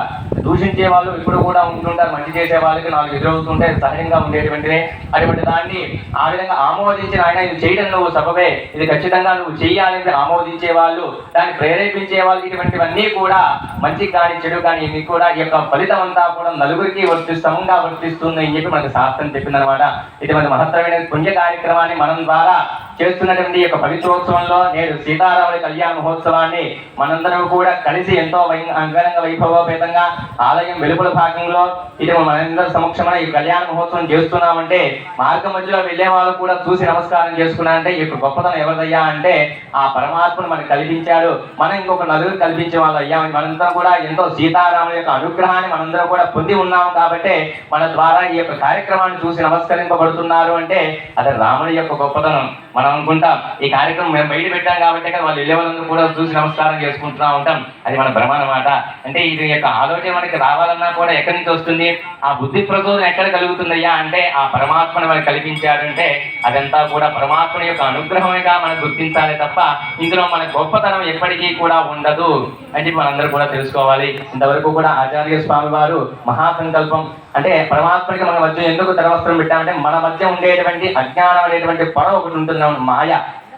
దూషించే వాళ్ళు ఇప్పుడు కూడా ఉంటుంటారు. మంచి చేసే వాళ్ళకి 4 ఎదురవుతుంటే సహజంగా ఉండేటువంటిది. అటువంటి దాన్ని ఆ విధంగా ఆమోదించిన ఆయన ఇది చేయడం నువ్వు సబబే, ఇది ఖచ్చితంగా నువ్వు చెయ్యాలని ఆమోదించే వాళ్ళు, దాన్ని ప్రేరేపించే వాళ్ళు, ఇటువంటివన్నీ కూడా మంచి కానీ చెడు కానీ ఇవి కూడా ఈ యొక్క ఫలితం అంతా కూడా నలుగురికి సమంగా వర్తిస్తుంది అని చెప్పి మనకు శాస్త్రం చెప్పిందనమాట. ఇటువంటి మహత్తరమైన పుణ్య కార్యక్రమాన్ని మనం ద్వారా చేస్తున్నటువంటి యొక్క పవిత్రోత్సవంలో నేడు సీతారాముడి కళ్యాణ మహోత్సవాన్ని మనందరం కూడా కలిసి ఎంతో అంగరంగ వైభవోపేతంగా ఆలయం వెలుపల భాగంలో ఇది మనందరి సమక్షమైన ఈ కళ్యాణ మహోత్సవం చేస్తున్నామంటే మార్గం మధ్యలో వెళ్ళే వాళ్ళు కూడా చూసి నమస్కారం చేసుకున్నారంటే ఈ యొక్క గొప్పతనం ఎవరిదయ్యా అంటే ఆ పరమాత్మను మనకు కల్పించాడు. మనం ఇంకొక నలుగురు కల్పించే వాళ్ళు అయ్యా. మనందరం కూడా ఎంతో సీతారాముల యొక్క అనుగ్రహాన్ని మనందరం కూడా పొంది ఉన్నాము కాబట్టి మన ద్వారా ఈ యొక్క కార్యక్రమాన్ని చూసి నమస్కరింపబడుతున్నారు అంటే అది రాముడి యొక్క గొప్పతనం. మనం అనుకుంటాం ఈ కార్యక్రమం మేము బయట పెట్టాం కాబట్టి వాళ్ళు వెళ్ళే వాళ్ళందరూ కూడా చూసి నమస్కారం చేసుకుంటూ ఉంటాం. అది మన భ్రమ అన్నమాట. అంటే ఇది యొక్క ఆలోచన మనకి రావాలన్నా కూడా ఎక్కడి నుంచి వస్తుంది, ఆ బుద్ధి ప్రచోదనం ఎక్కడ కలుగుతుందయ్యా అంటే ఆ పరమాత్మను మనకు కల్పించాడంటే అదంతా కూడా పరమాత్మని యొక్క అనుగ్రహంగా మనం గుర్తించాలి తప్ప ఇందులో మన గొప్పతనం ఎప్పటికీ కూడా ఉండదు అని చెప్పి మనందరూ కూడా తెలుసుకోవాలి. ఇంతవరకు కూడా ఆచార్య స్వామి వారు మహాసంకల్పం అంటే పరమాత్మకి మన మధ్య ఎందుకు తెరవస్త్రం పెట్టామంటే మన మధ్య ఉండేటువంటి అజ్ఞానం అనేటువంటి పొర ఒకటి ఉంటుంది, మాయ.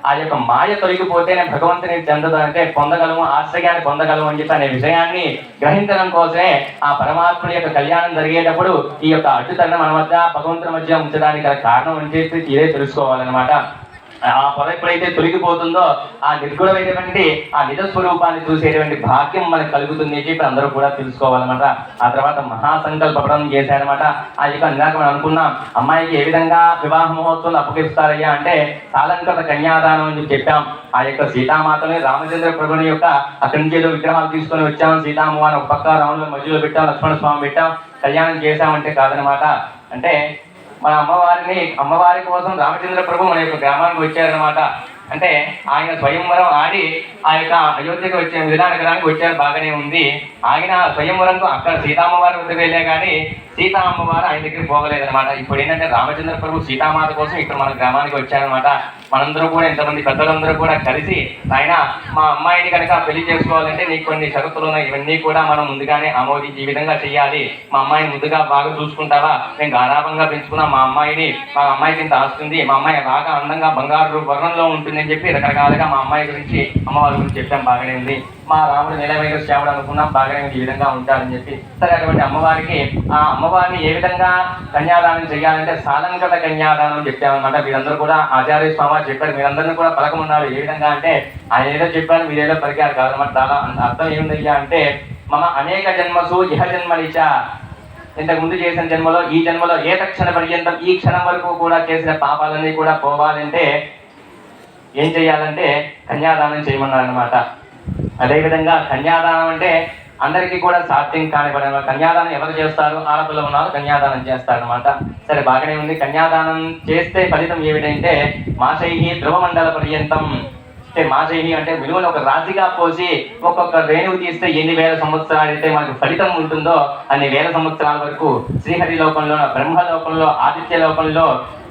ఆ యొక్క మాయ తొలగిపోతేనే భగవంతుని చెందదంటే పొందగలము, ఆశ్రయాన్ని పొందగలము అని చెప్పి అనే విషయాన్ని గ్రహించడం కోసమే ఆ పరమాత్ముని యొక్క కళ్యాణం జరిగేటప్పుడు ఈ యొక్క అడ్డుతనం మన మధ్య భగవంతుని మధ్య ఉంచడానికి కారణం అని చెప్పి ఇదే తెలుసుకోవాలన్నమాట. ఆ పొర ఎప్పుడైతే తొలగిపోతుందో ఆ నిర్గుణమైనటువంటి ఆ నిజ స్వరూపాన్ని చూసేటువంటి భాగ్యం మనకు కలుగుతుంది అని చెప్పి అందరూ కూడా తెలుసుకోవాలన్నమాట. ఆ తర్వాత మహాసంకల్పం చేశారనమాట. ఆ యొక్క ఇందాక మనం అనుకున్నాం అమ్మాయికి ఏ విధంగా వివాహ మహోత్సవం అప్పగిస్తారయ్యా అంటే సాలంకృత కన్యాదానం అని చెప్పాం. ఆ యొక్క సీతామాతని రామచంద్ర ప్రభుని యొక్క అక్కడి నుంచి ఏదో విగ్రహాలు తీసుకొని వచ్చాం, సీతామ్మవారిని ఒక పక్క రాముల మధ్యలో పెట్టాం, లక్ష్మణ స్వామి పెట్టాం, కళ్యాణం చేశామంటే కాదనమాట. అంటే మన అమ్మవారి కోసం రామచంద్ర ప్రభు మన యొక్క గ్రామానికి వచ్చారనమాట. అంటే ఆయన స్వయంవరం ఆడి ఆ యొక్క అయోధ్యకు వచ్చే విధానగరానికి వచ్చారు, బాగానే ఉంది. ఆయన స్వయంవరంకు అక్కడ సీతామ్మవారి వద్దకు వెళ్ళే కానీ సీతా అమ్మవారు ఆయన దగ్గరికి పోగలేదనమాట. ఇప్పుడు ఏంటంటే రామచంద్ర ప్రభు సీతామాత కోసం ఇక్కడ మన గ్రామానికి వచ్చారనమాట. మనందరూ కూడా ఇంతమంది పెద్దలందరూ కూడా కలిసి ఆయన మా అమ్మాయిని కనుక పెళ్లి చేసుకోవాలంటే నీకు కొన్ని షరతులు ఉన్నాయి, ఇవన్నీ కూడా మనం ముందుగానే ఆమోదించి ఈ విధంగా చెయ్యాలి. మా అమ్మాయిని ముందుగా బాగా చూసుకుంటావా, నేను గారాభంగా పెంచుకున్నా మా అమ్మాయికి ఇంత ఆస్తుంది, మా అమ్మాయి బాగా అందంగా బంగారు వర్ణంలో ఉంటుంది ఉంటుందని చెప్పి రకరకాలుగా మా అమ్మాయి గురించి అమ్మవారి గురించి చెప్పాం, బాగానే ఉంది. మా రాముడు నీలమేఘ శ్యాముడు అనుకున్నాం, బాగానే ఉంది, ఈ విధంగా ఉంటాడని చెప్పి. సరే, అటువంటి అమ్మవారికి ఆ అమ్మవారిని ఏ విధంగా కన్యాదానం చేయాలంటే సాలంకృత కన్యాదానం చెప్పామన్నమాట. వీరందరూ కూడా ఆచార్య స్వామి చెప్పారు, మీరందరినీ కూడా పలకమున్నారు. ఏ విధంగా అంటే ఆయన ఏదో చెప్పారు, మీరేదో పలికారు కాదన్నమాట. చాలా అర్థం ఏముందయ్యా అంటే మమ అనేక జన్మసు ఇహ జన్మనిచ, ఇంతకు ముందు చేసిన జన్మలో ఈ జన్మలో ఏ తక్షణ పర్యంతం ఈ క్షణం వరకు కూడా చేసిన పాపాలన్నీ కూడా పోవాలంటే ఏం చేయాలంటే కన్యాదానం చేయమన్నారు అనమాట. అదేవిధంగా కన్యాదానం అంటే అందరికీ కూడా సాధ్యం కాని పని. కన్యాదానం ఎవరు చేస్తారు? ఆడపిల్ల ఉన్నారు, కన్యాదానం చేస్తారనమాట. సరే, బాగానే ఉంది. కన్యాదానం చేస్తే ఫలితం ఏమిటంటే మాసై ధ్రువమండల పర్యంతం, అంటే మాసైహి అంటే విలువను ఒక రాశిగా పోసి ఒక్కొక్క రేణువు తీస్తే ఎన్ని వేల సంవత్సరాలు అయితే మనకు ఫలితం ఉంటుందో అన్ని వేల సంవత్సరాల వరకు శ్రీహరి లోకంలో, బ్రహ్మ లోకంలో, ఆదిత్య లోకంలో,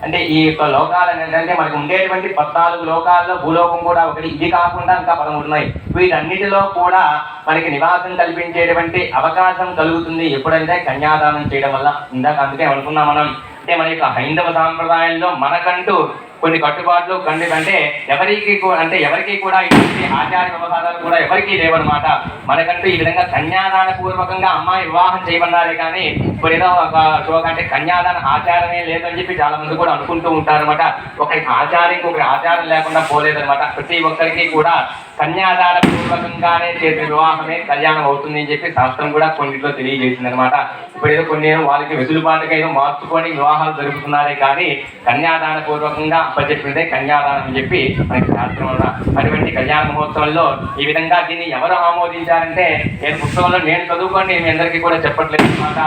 అంటే ఈ యొక్క లోకాలు ఏంటంటే మనకు ఉండేటువంటి 14 లోకాల్లో భూలోకం కూడా ఒకటి. ఇది కాకుండా ఇంకా 13 ఉన్నాయి. వీటన్నిటిలో కూడా మనకి నివాసం కల్పించేటువంటి అవకాశం కలుగుతుంది ఎప్పుడంటే కన్యాదానం చేయడం వల్ల. ఇందాక అందుకే అనుకున్నాం మనం, అంటే మన యొక్క హైందవ సాంప్రదాయంలో మనకంటూ కొన్ని కట్టుబాట్లు అంటే ఎవరికి కూడా ఇటువంటి ఆచార వ్యవహారాలు కూడా ఎవరికీ లేవన్నమాట. మనకంటూ ఈ విధంగా కన్యాదాన పూర్వకంగా అమ్మాయి వివాహం చేయమన్నారే కానీ ఇప్పుడు ఏదో ఒక అంటే కన్యాదాన ఆచారమే లేదని చెప్పి చాలా మంది కూడా అనుకుంటూ ఉంటారన్నమాట. ఒకరికి ఆచారం ఇంకొకరి ఆచారం లేకుండా పోలేదన్నమాట. ప్రతి ఒక్కరికి కూడా కన్యాదాన పూర్వకంగానే చేసే వివాహమే కళ్యాణం అవుతుంది అని చెప్పి శాస్త్రం కూడా కొన్నిట్లో తెలియజేసింది అనమాట. ఇప్పుడు ఏదో కొన్ని వాళ్ళకి వెసులుబాటుగా ఏదో మార్చుకొని వివాహాలు జరుపుతున్నారే కానీ కన్యాదాన పూర్వకంగా చెప్పినదే కన్యాదానం అని చెప్పి మనకి శాస్త్రం వల్ల. అటువంటి కళ్యాణ మహోత్సవంలో ఈ విధంగా దీన్ని ఎవరు ఆమోదించారంటే నేను పుస్తకంలో నేను చదువుకోండి మీ అందరికీ కూడా చెప్పట్లేదు అనమాట.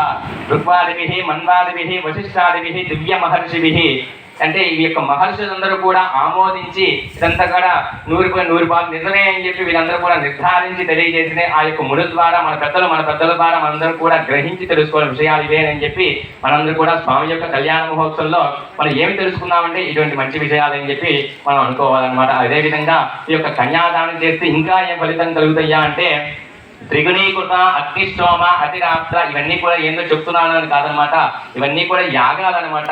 ఋగ్వాదిభి, మన్వాదిభి, వశిష్ఠాదిభి, దివ్య మహర్షిభి, అంటే ఈ యొక్క మహర్షులందరూ కూడా ఆమోదించి ఇదంతా కూడా 100 పాలు నిజమే అని చెప్పి వీళ్ళందరూ కూడా నిర్ధారించి తెలియజేసిన ఆ యొక్క ముడి ద్వారా మన పెద్దల ద్వారా మనందరూ కూడా గ్రహించి తెలుసుకోవాలి విషయాలు ఇవేనని చెప్పి మనందరూ కూడా స్వామి యొక్క కళ్యాణ మహోత్సవంలో మనం ఏమి తెలుసుకున్నామంటే ఇటువంటి మంచి విషయాలు అని చెప్పి మనం అనుకోవాలన్నమాట. అదేవిధంగా ఈ యొక్క కన్యాదానం చేస్తే ఇంకా ఏం ఫలితం కలుగుతాయా అంటే త్రిగుణీకృత, అగ్నిష్టోమ, అతిరాత్ర, ఇవన్నీ కూడా ఏందో చెప్తున్నాను అని కాదనమాట. ఇవన్నీ కూడా యాగాలన్నమాట.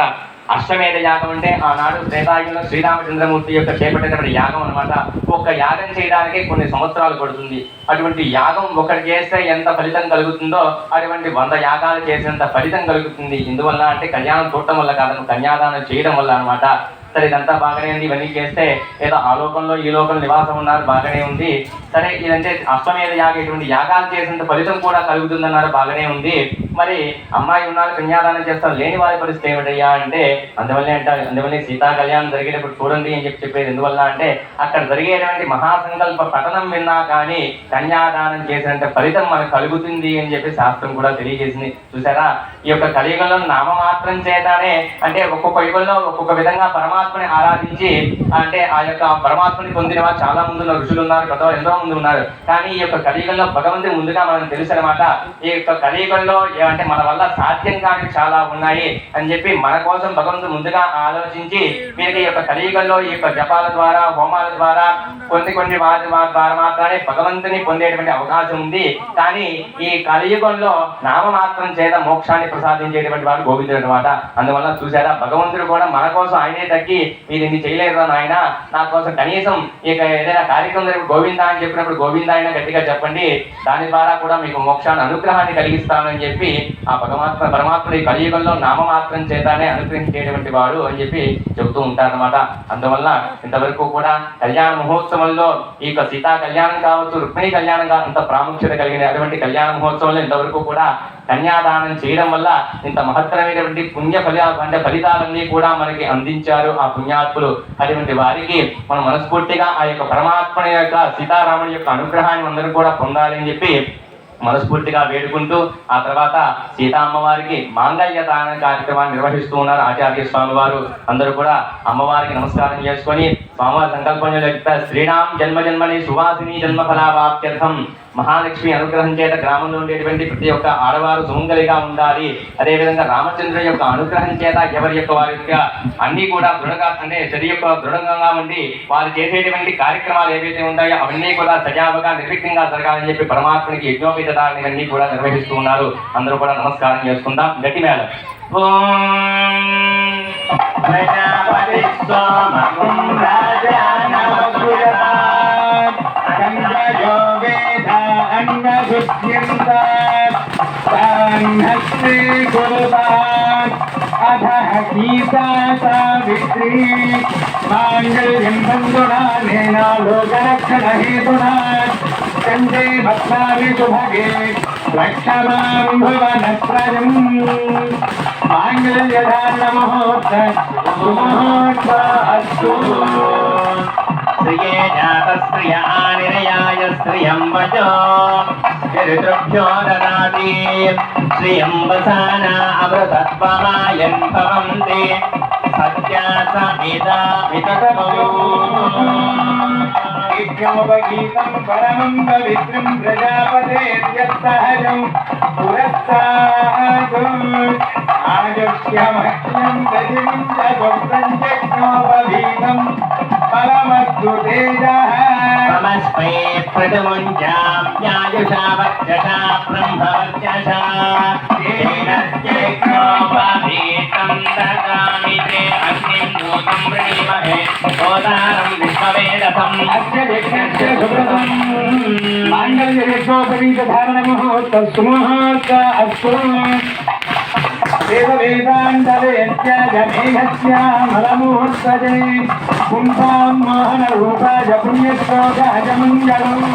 అశ్వమేధ యాగం అంటే ఆనాడు త్రేతాయుగంలో శ్రీరామచంద్రమూర్తి యొక్క చేపట్టేటువంటి యాగం అనమాట. ఒక్క యాగం చేయడానికి కొన్ని సంవత్సరాలు పడుతుంది. అటువంటి యాగం ఒకటి చేస్తే ఎంత ఫలితం కలుగుతుందో అటువంటి 100 యాగాలు చేసినంత ఫలితం కలుగుతుంది. ఎందువల్ల అంటే కళ్యాణం చూడటం వల్ల కాదు, కన్యాదానం చేయడం వల్ల అనమాట. సరే, ఇదంతా బాగానే ఉంది. ఇవన్నీ చేస్తే ఏదో ఆ లోకంలో ఈ లోకంలో నివాసం ఉన్నారు, బాగానే ఉంది. సరే, ఇదంటే అశ్వమేధ యాగం ఇటువంటి యాగాలు చేసినంత ఫలితం కూడా కలుగుతుందన్నారు, బాగానే ఉంది. మరి అమ్మాయి ఉన్నారు, కన్యాదానం చేస్తారు, లేని వారి పరిస్థితి ఏమిటయ్యా అంటే అందువల్లే సీతా కళ్యాణం జరిగేటప్పుడు చూడండి అని చెప్పేది. ఎందువల్ల అంటే అక్కడ జరిగేటువంటి మహాసంకల్ప పఠనం విన్నా కానీ కన్యాదానం చేసినంత ఫలితం మనకు కలుగుతుంది అని చెప్పి శాస్త్రం కూడా తెలియజేసింది. చూసారా, ఈ యొక్క కలియుగంలో నామమాత్రం చేతనే అంటే ఒక్కొక్క యుగంలో ఒక్కొక్క విధంగా పరమాత్మని ఆరాధించి అంటే ఆ యొక్క పరమాత్మని పొందిన వారు చాలా మంది ఉన్నారు, ఋషులు ఉన్నారు, పెద్దవాళ్ళు ఎంతో మంది ఉన్నారు. కానీ ఈ యొక్క కలియుగంలో భగవంతుని ముందుగా మనం తెలుసు అనమాట. ఈ యొక్క కలియుగంలో అంటే మన వల్ల సాధ్యం కాని చాలా ఉన్నాయి అని చెప్పి మన కోసం భగవంతుడు ముందుగా ఆలోచించి వీరికి ఈ యొక్క కలియుగంలో ఈ యొక్క జపాల ద్వారా, హోమాల ద్వారా, కొన్ని వారి ద్వారా మాత్రమే భగవంతుని పొందేటువంటి అవకాశం ఉంది. కానీ ఈ కలియుగంలో నామమాత్రం చేత మోక్షాన్ని ప్రసాదించేటువంటి వాడు గోవిందుడు అనమాట. అందువల్ల చూసారా, భగవంతుడు కూడా మన కోసం ఆయనే తగ్గి మీరు ఇన్ని చేయలేరు నాయన, నా కోసం కనీసం ఇక ఏదైనా కార్యక్రమం జరిపి గోవిందా అని చెప్పినప్పుడు గోవిందా అయినా గట్టిగా చెప్పండి, దాని ద్వారా కూడా మీకు మోక్షాన్ని అనుగ్రహాన్ని కలిగిస్తానని చెప్పి ఆ పరమాత్ముడి కలియుగంలో నామమాత్రం చేతనే అనుగ్రహించేటువంటి వాడు అని చెప్పి చెబుతూ ఉంటారనమాట. అందువల్ల ఇంతవరకు కూడా కళ్యాణ మహోత్సవంలో ఈ యొక్క సీతా కళ్యాణం కావచ్చు, రుక్మిణి కళ్యాణం కావచ్చు, అంత ప్రాముఖ్యత కలిగిన అటువంటి కళ్యాణ మహోత్సవంలో ఇంతవరకు కూడా కన్యాదానం చేయడం వల్ల ఇంత మహత్తరమైనటువంటి ఫలితాలన్నీ కూడా మనకి అందించారు ఆ పుణ్యాత్ములు. అటువంటి వారికి మనం మనస్ఫూర్తిగా ఆ యొక్క పరమాత్మ యొక్క సీతారాముడి యొక్క అనుగ్రహాన్ని అందరూ కూడా పొందాలని చెప్పి మనస్ఫూర్తిగా వేడుకుంటూ ఆ తర్వాత సీతా అమ్మవారికి మాంగళ్య దాన కార్యక్రమాన్ని నిర్వహిస్తూ ఉన్నారు ఆచార్య స్వామి వారు. అందరూ కూడా అమ్మవారికి నమస్కారం చేసుకొని స్వామివారి సంకల్పంలో చెప్తారు, శ్రీరామ్ జన్మని సువాసిని జన్మఫలావాప్త్యర్థం, మహాలక్ష్మి అనుగ్రహం చేత గ్రామంలో ఉండేటువంటి ప్రతి ఒక్క ఆడవారు సుమంగలిగా ఉండాలి. అదేవిధంగా రామచంద్రుడి యొక్క అనుగ్రహం చేత ఎవరి యొక్క వారి యొక్క అన్ని కూడా దృఢంగా ఉండి వారు చేసేటువంటి కార్యక్రమాలు ఏవైతే ఉంటాయో అవన్నీ కూడా సజావుగా నిర్విఘ్నంగా జరగాలని చెప్పి పరమాత్మనికి యజ్ఞోపేతాన్ని ఇవన్నీ కూడా నిర్వహిస్తూ ఉన్నారు. అందరూ కూడా నమస్కారం చేసుకుందాం గట్టి మేళం. ప్రజాపతి సోమం రాజానమసురతాత్ గంగయో వేద అన్నగుష్యంతాత్ తాన్నస్మి కురుతాత్ అధః గీతా సావిత్రీ మాంగళ్యం బంధునానేన లోకరక్షణహేతునా కందే భద్రామి శుభగే రక్షమాం భువనత్రయం మాంగళ్యధారణముహూర్త సుముహూర్త అస్తు శ్రియే జాతశ్రియ నిరయాయ శ్రియం వచో ऋतुभ्यो ददाति श्रियं वसाना अमृतत्वमायन् भवन्ति सत्या समिता विततमोपगीतं परमं पवित्रं प्रजापतेर्यत्सहजं पुरस्तादु आयुष्यमह्यं दधिं च गुप्तं जज्ञोपवीतं फलमस्तु तेजः नमस्मै प्रथमुञ्जां यायुषा वर्चसा ब्रह्मवर्चसा येन जज्ञोपवीतं ददामि ते अग्निं दूतं वृणीमहे गोदानं विश्ववेदसम् अस्य यज्ञस्य सुकृतं माङ्गल्ययज्ञोपवीतधारणमुहूर्त सुमुहूर्त अस्तु वेदान्तवेद्याजमेघस्य मलमुहूर्तजे पुंसां मोहनरूपाय पुण्यश्लोकाय मङ्गलम्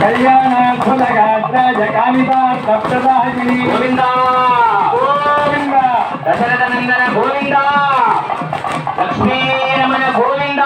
कल्याणाद्भुतगात्राय कामितार्थप्रदायिनि गोविन्द गोविन्द दशरथनन्दन गोविन्द लक्ष्मीरमण गोविन्द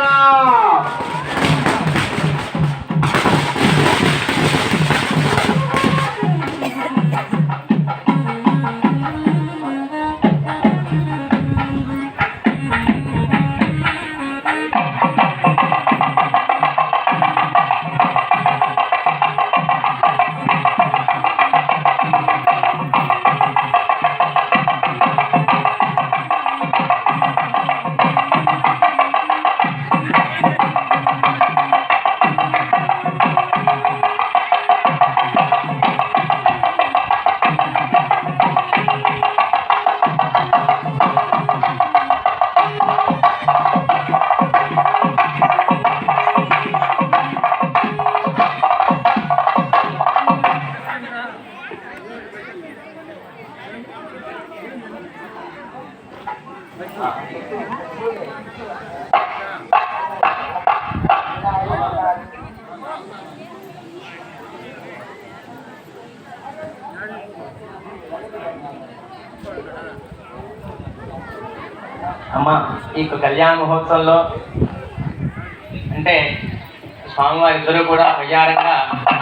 అమ్మ ఈ కళ్యాణ మహోత్సవంలో అంటే స్వామివారి ఇద్దరు కూడా వయ్యారంగా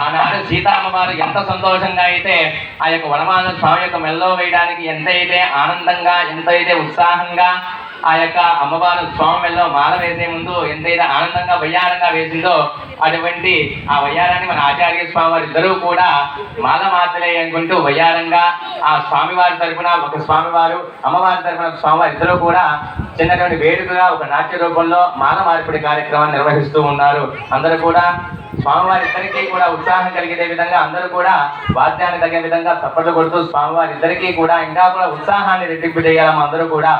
ఆనాడు సీతామ్మవారు ఎంత సంతోషంగా అయితే ఆ యొక్క వనమాల స్వామి యొక్క మెల్లో వేయడానికి ఎంతైతే ఆనందంగా ఎంతైతే ఉత్సాహంగా ఆ యొక్క అమ్మవారు స్వామి మెల్లో మాల వేసే ముందు ఎంతైతే ఆనందంగా వయ్యారంగా వేసిందో అటువంటి ఆ వయ్యారాన్ని మన ఆచార్య స్వామివారు ఇద్దరూ కూడా మాల మాతలే అనుకుంటూ వయ్యారంగా ఆ స్వామివారి తరఫున ఒక స్వామివారు అమ్మవారి తరఫున స్వామివారు ఇద్దరూ కూడా చిన్నటువంటి వేడుకగా ఒక నాట్య రూపంలో మాల మార్పిడి కార్యక్రమాన్ని నిర్వహిస్తూ ఉన్నారు. అందరూ కూడా స్వామివారి ఇద్దరికీ కూడా ఉత్సాహం కలిగే విధంగా అందరూ కూడా వాద్యాన్ని తగిన విధంగా చప్పట్లు కొడుతూ స్వామివారి ఇద్దరికీ కూడా ఇంకా కూడా ఉత్సాహాన్ని రెట్టింపు చేయాలమ్మ అందరూ కూడా.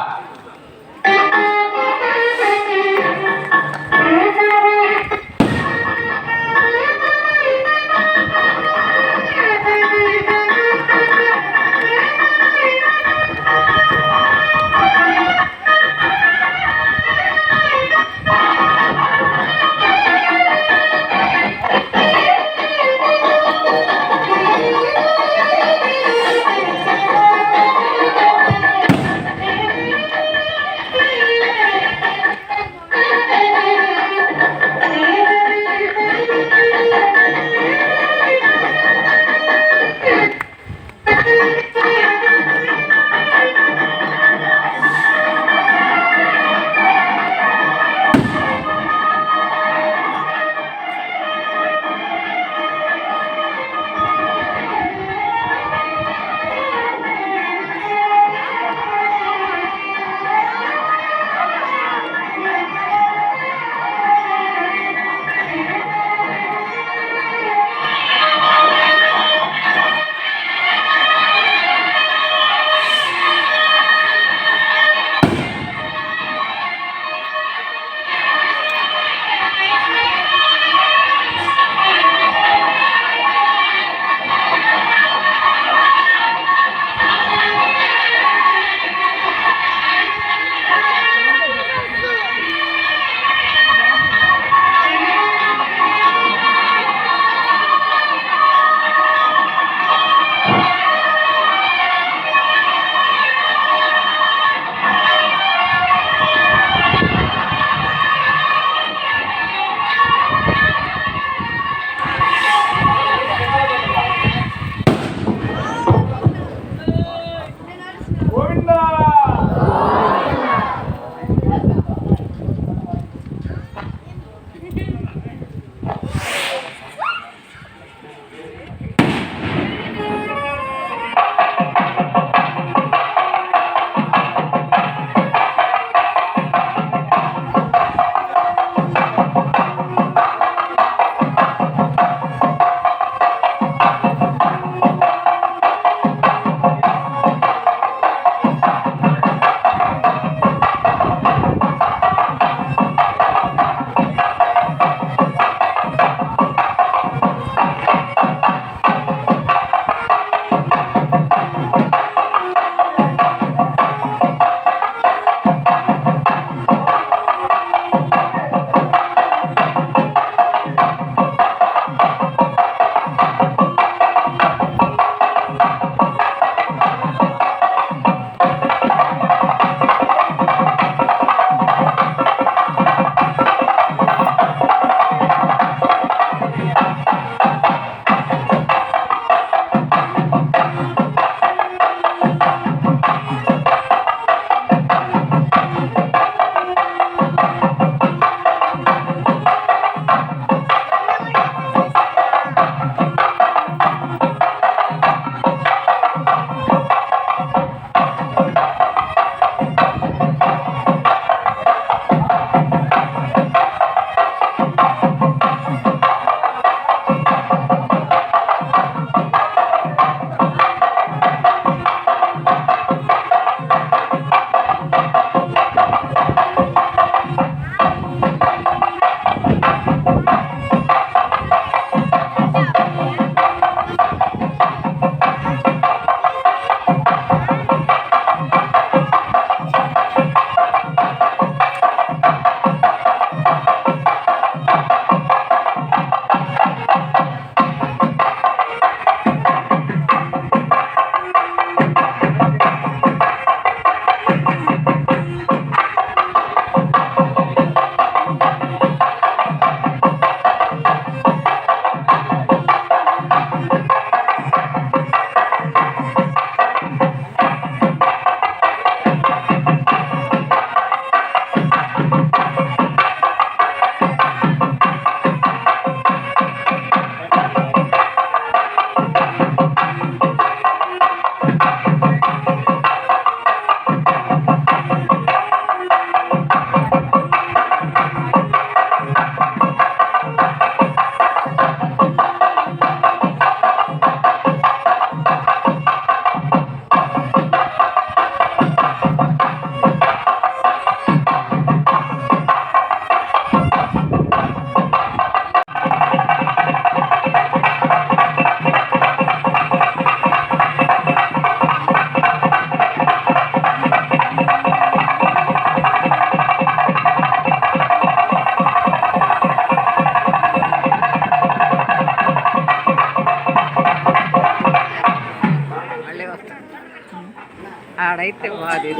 లైట్ అది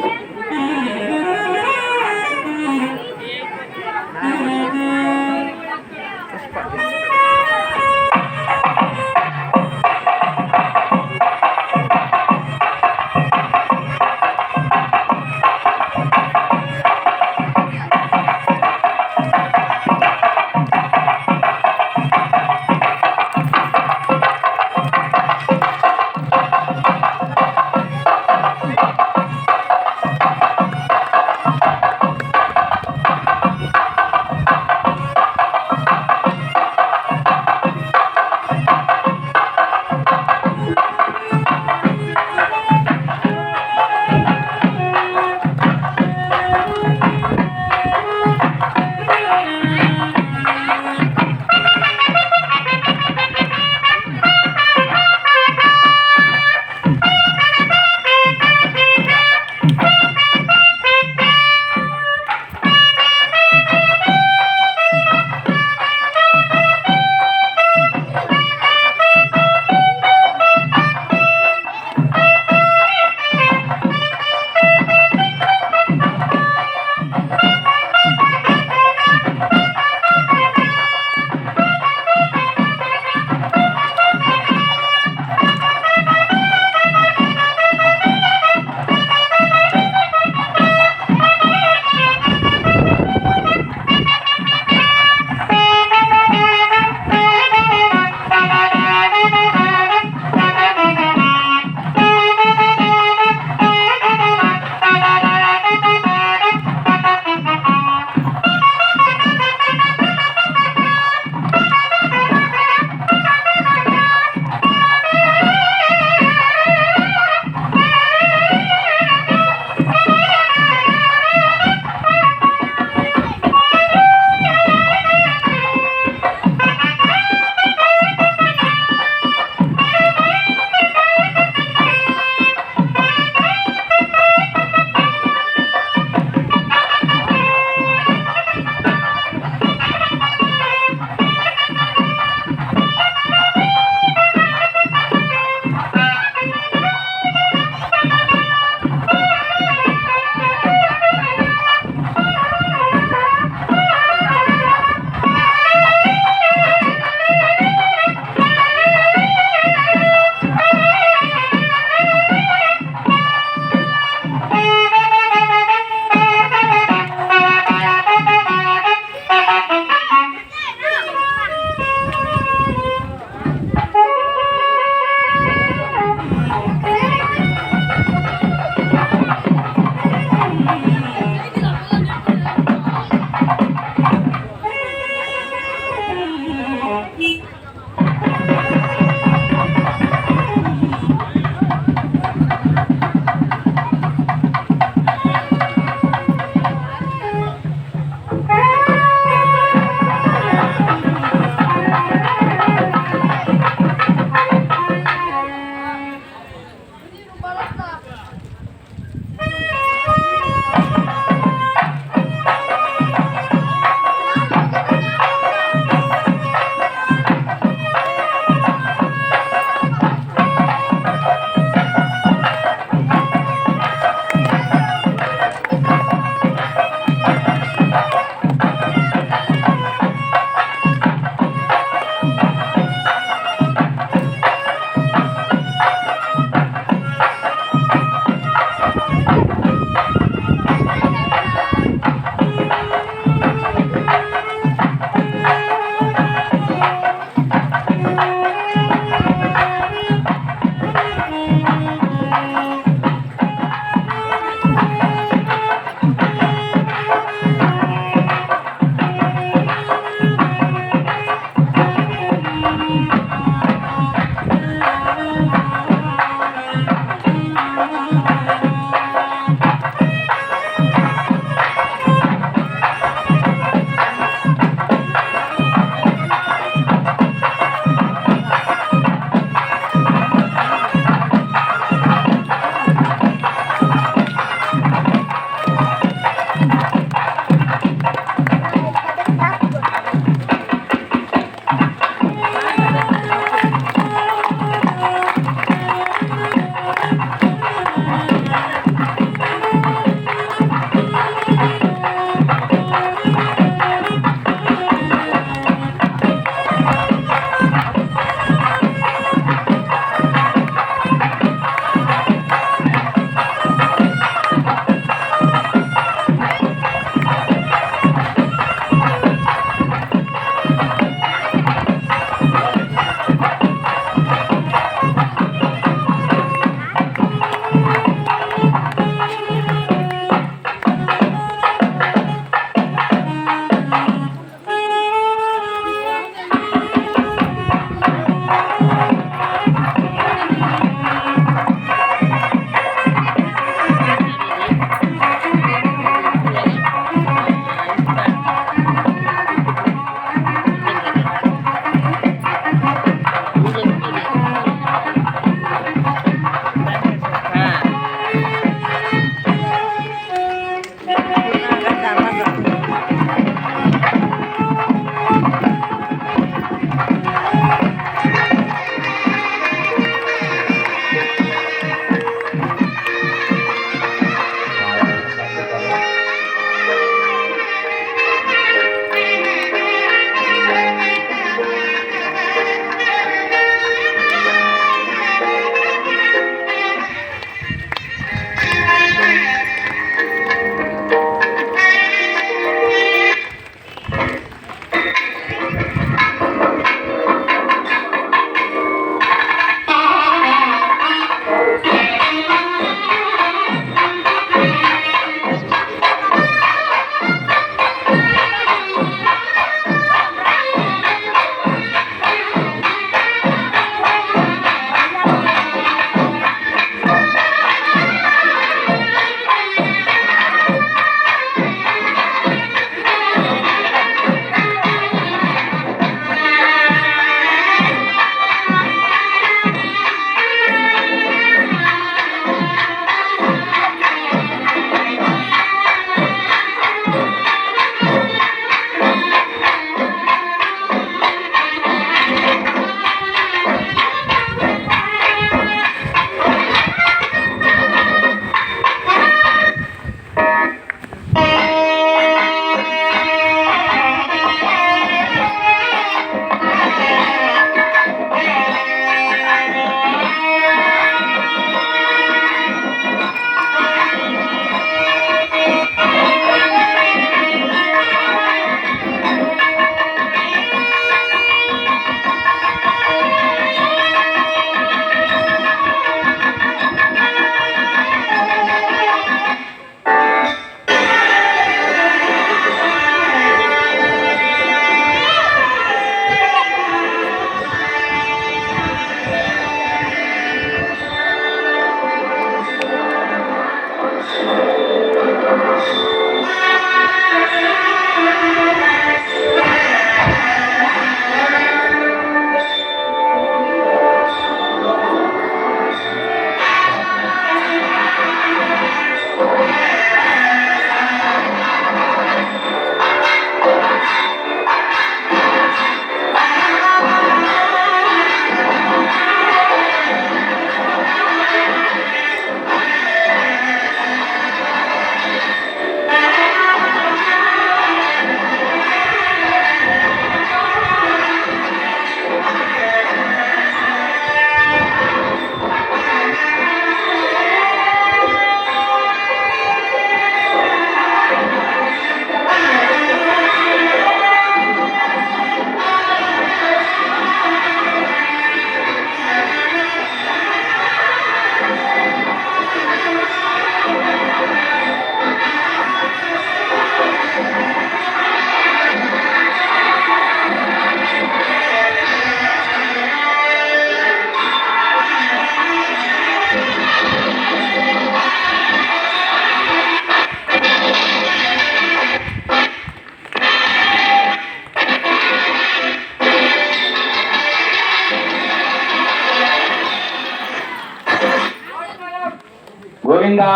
గోవిందా.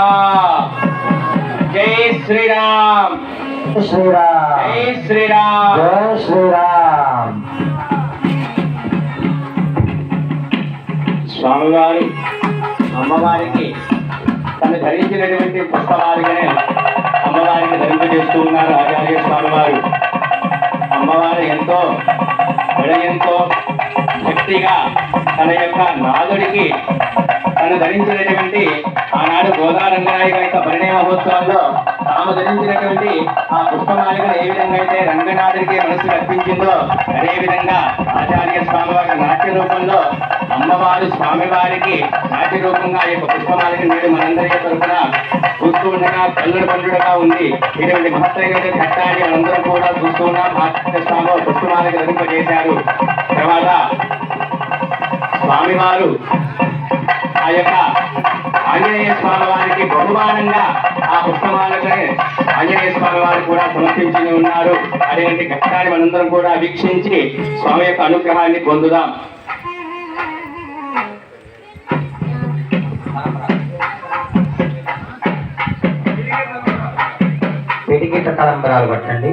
జై శ్రీరామ్. శ్రీరామ్. జై శ్రీరామ్. జై శ్రీరామ్. స్వామివారు అమ్మవారికి తను ధరించినటువంటి పుష్పమాలికనే అమ్మవారికి ధరింపజేస్తూ ఉన్నారు ఆచార్య స్వామివారు. అమ్మవారు ఎంతో భక్తిగా తన యొక్క నాదుడికి తను ధరించినటువంటి ఆనాడు గోదారంగనాయక యొక్క పరిణయ మహోత్సవంలో తాము ధరించినటువంటి ఆ పుష్పమాలికను ఏ విధంగా అయితే రంగనాథుడికి మనసు అర్పించిందో అదేవిధంగా ఆచార్య స్వామివారి నాట్య రూపంలో అమ్మవారు స్వామివారికి నాట్య రూపంగా ఈ యొక్క పుష్పమాలిక నేడు మనందరి తరఫున చూస్తూ ఉండగా కల్లుడు పండుగగా ఉంది. ఇటువంటి మహత్తరమైన ఘట్టాన్ని మనందరం కూడా చూస్తూ ఉన్నాం. ఆచార్య స్వామి పుష్పమాలిక ధరింపజేశారు. తర్వాత స్వామివారు ఆ యొక్క ఆంజనేయ స్వామి వారికి బహుమానంగా ఆ పుష్పమాలని ఆంజనేయ స్వామి వారు కూడా సమర్పించి ఉన్నారు. అటువంటి ఘట్టాన్ని మనందరం కూడా వీక్షించి స్వామి యొక్క అనుగ్రహాన్ని పొందుదాం. పిడికిట తలంబరాలు పట్టండి.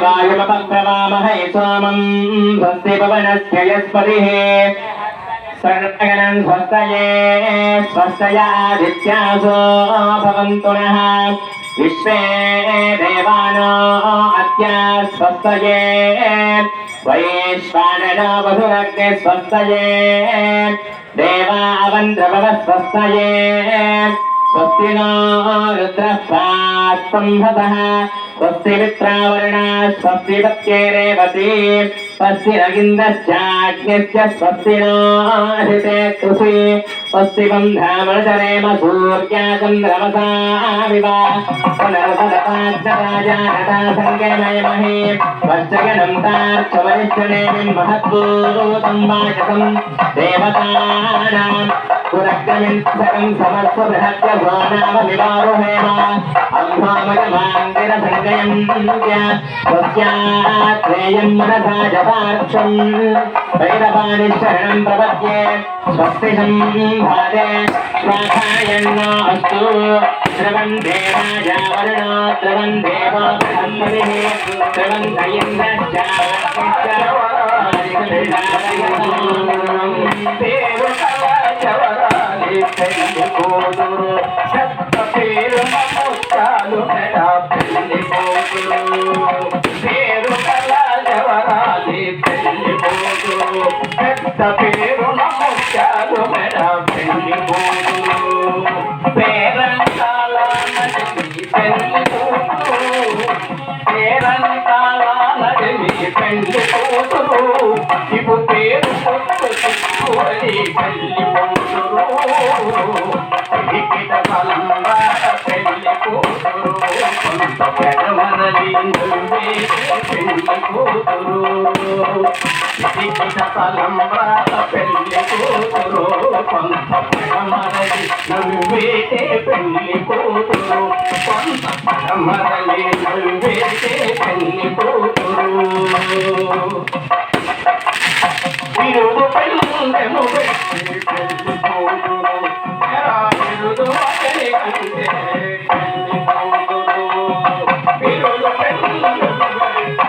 वायुमपप्रवामहे सोमं स्वस्ति पवनस्य यस्पतिः सर्वगणं स्वस्तये स्वस्तयादित्यासो भवन्तु नः विश्वे देवानो अद्य स्वस्तये वैश्वानरो वसुरग्ने स्वस्तये देवावन्द्रवः स्वस्तये स्वस्ति नो रुद्रः पास्तम्भतः स्वस्ति मित्रावरुणा स्वस्ति पत्ये रेवती स्वस्ति रगिन्दश्चाग्निश्च स्वस्ति नो हृते कृषि स्वस्ति बन्धामणचरेम सूर्या चन्द्रमसामिव पुनर्वदपाग्नराजानता सङ्गमयमहे वज्रगणं तार्क्षवरिष्ठनेमिं महद्भूतं वाचकं देवतानां पुरग्रमिन्दकं समर्पबृहद्यसो नाम विवारुहेम अम्भामगमाङ्गिरसङ्गयं स्वस्यात्रेयं मनसा जपाक्षं भैरवाणि शरणं प्रपद्ये स्वस्ति संभाते स्वाहायन्नो अस्तु द्रवन्ते राजा वरुणो द्रवन्ते बृहस्पतिः द्रवन्त పేరు నమస్కారు మేడా పెళ్లి కూతురు పేరంటాల నడిమి పెళ్లి కూతురు పేరంటాల నడిమి పెళ్లి కూతురు ఇపు పేరు పుట్టుకుని పెళ్లి కూతురు ఇకిట కలంబా పెళ్లి కూతురు కొంత పెడమనది నువ్వే పెళ్లి కూతురు తలంబా పెళ్లి కూతురు కొంత పడమరలి నవ్వేటే పెళ్లి కూతురు కొంత పడమరలి నవ్వేటే పెళ్లి కూతురు విరుదు పెళ్ళెను పెట్టి పెళ్లి కూతురు విరుదు ఒకరి కంటే పెళ్లి కూతురు విరుదు పెళ్ళెను పెళ్లి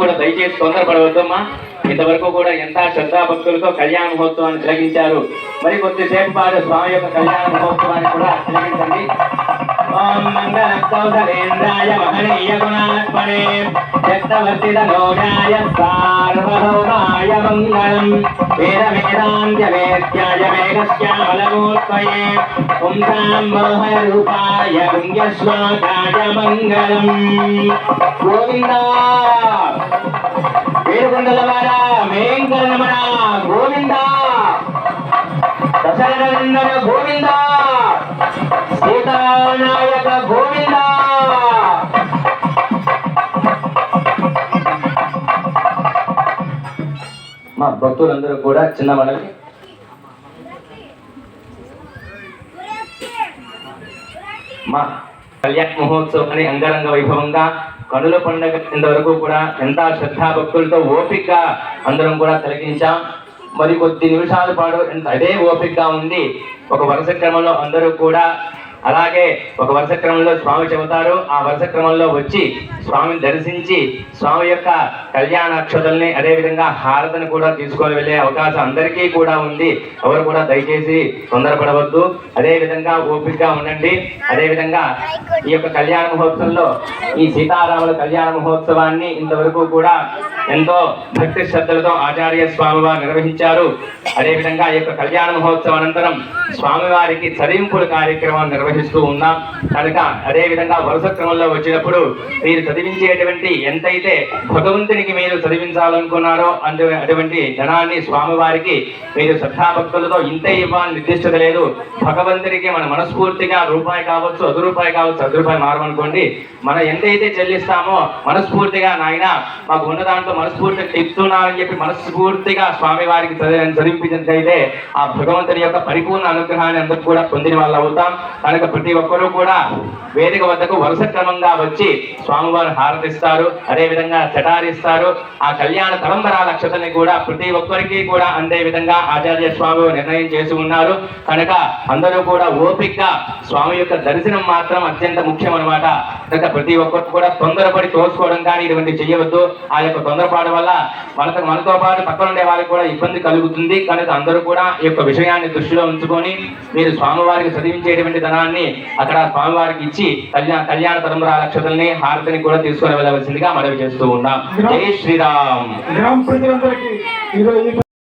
కూడా దయచేసి తొందరపడవద్దమ్మా. ఇంతవరకు కూడా ఎంత శ్రద్ధాభక్తులతో కళ్యాణ మహోత్సవాన్ని తిలకించారు. మరి కొద్దిసేపు పాటు స్వామి యొక్క కళ్యాణ మహోత్సవాన్ని కూడా తిలకించండి. ఓం మంగళ కౌసలేంద్రాయ మహనీయ గుణాత్మనే చక్రవర్తితనోజాయ సార్వభౌమాయ మంగళం వేద వేదాంత్య వేద్యాయ మేఘశ్యామలమూర్తయే పుంసాం మోహన రూపాయ పుణ్యశ్లోకాయ మంగళం. గోవిందా వేడుకొండలవాడ వెంకటరమణ గోవింద, దశరథనందన గోవింద, సీతానాయక గోవింద. మా భక్తులందరూ కూడా చిన్న మనవి, మా కళ్యాణ మహోత్సవాన్ని అంగరంగ వైభవంగా కనుల పండుగ ఇంతవరకు కూడా ఎంత శ్రద్ధాభక్తులతో ఓపిక అందరం కూడా తిలకించాం. మరి కొద్ది నిమిషాల పాటు అదే ఓపిక ఉంది. ఒక వరుస క్రమంలో అందరూ కూడా అలాగే ఒక వరుస క్రమంలో స్వామి చెబుతారు. ఆ వరుస క్రమంలో వచ్చి స్వామిని దర్శించి స్వామి యొక్క కళ్యాణ అక్షతల్ని అదేవిధంగా హారతిని కూడా తీసుకొని వెళ్ళే అవకాశం అందరికీ కూడా ఉంది. ఎవరు కూడా దయచేసి తొందరపడవద్దు, అదేవిధంగా ఓపికగా ఉండండి. అదేవిధంగా ఈ యొక్క కళ్యాణ మహోత్సవంలో ఈ సీతారాముల కళ్యాణ మహోత్సవాన్ని ఇంతవరకు కూడా ఎంతో భక్తి శ్రద్ధలతో ఆచార్య స్వామి వారు నిర్వహించారు. అదేవిధంగా ఈ యొక్క కళ్యాణ మహోత్సవం అనంతరం స్వామివారికి చదివింపుల కార్యక్రమం నిర్వహిస్తూ ఉన్నాం కనుక అదేవిధంగా వరుస క్రమంలో వచ్చినప్పుడు మీరు చదివించేటువంటి ఎంతైతే భగవంతునికి మీరు చదివించాలనుకున్నారో అటువంటి ధనాన్ని స్వామివారికి మీరు శ్రద్ధాభక్తులతో ఇంత ఇవ్వాలని నిర్దిష్టత లేదు. భగవంతునికి మన మనస్ఫూర్తిగా రూపాయి కావచ్చు, రూపాయి కావచ్చు, రూపాయి మారమనుకోండి, మనం ఎంతైతే చెల్లిస్తామో మనస్ఫూర్తిగా నాయన మాకు ఉన్న దాంట్లో మనస్ఫూర్తిగా ఇస్తున్నానని చెప్పి మనస్ఫూర్తిగా స్వామి వారికి చదివించినట్లయితే ఆ భగవంతుని యొక్క పరిపూర్ణ అనుగ్రహాన్ని అందరూ కూడా పొందిన వాళ్ళు అవుతాం. కనుక ప్రతి ఒక్కరూ కూడా వేదిక వద్దకు వరుస క్రమంగా వచ్చి స్వామివారు హారతిస్తారు, అదేవిధంగా శటారిస్తారు. ఆ కళ్యాణ తలంబరాల అక్షతని కూడా ప్రతి ఒక్కరికి కూడా అందే విధంగా ఆచార్య స్వామి నిర్ణయం చేసి ఉన్నారు. కనుక అందరూ కూడా ఓపికగా స్వామి యొక్క దర్శనం మాత్రం అత్యంత ముఖ్యం అన్నమాట. కనుక ప్రతి ఒక్కరు కూడా తొందరపడి తోసుకోవడం కానీ ఇటువంటి చేయవద్దు. ఆ యొక్క తొందరపాటు వల్ల మనతో పాటు పక్కన ఉండే వాళ్ళకి కూడా ఇబ్బంది కలుగుతుంది. కనుక అందరూ కూడా ఈ యొక్క విషయాన్ని దృష్టిలో ఉంచుకొని మీరు స్వామివారికి చదివించేటువంటి ధనాన్ని అక్కడ స్వామివారికి ఇచ్చి కళ్యాణ తలంబరాల అక్షతల్ని హారతిని కూడా తీసుకొని వెళ్ళవలసిందిగా మనవి చేస్తూ ఉన్నాం. జై శ్రీరామ్. గ్రామ ప్రజలందరికీ ఈరోజు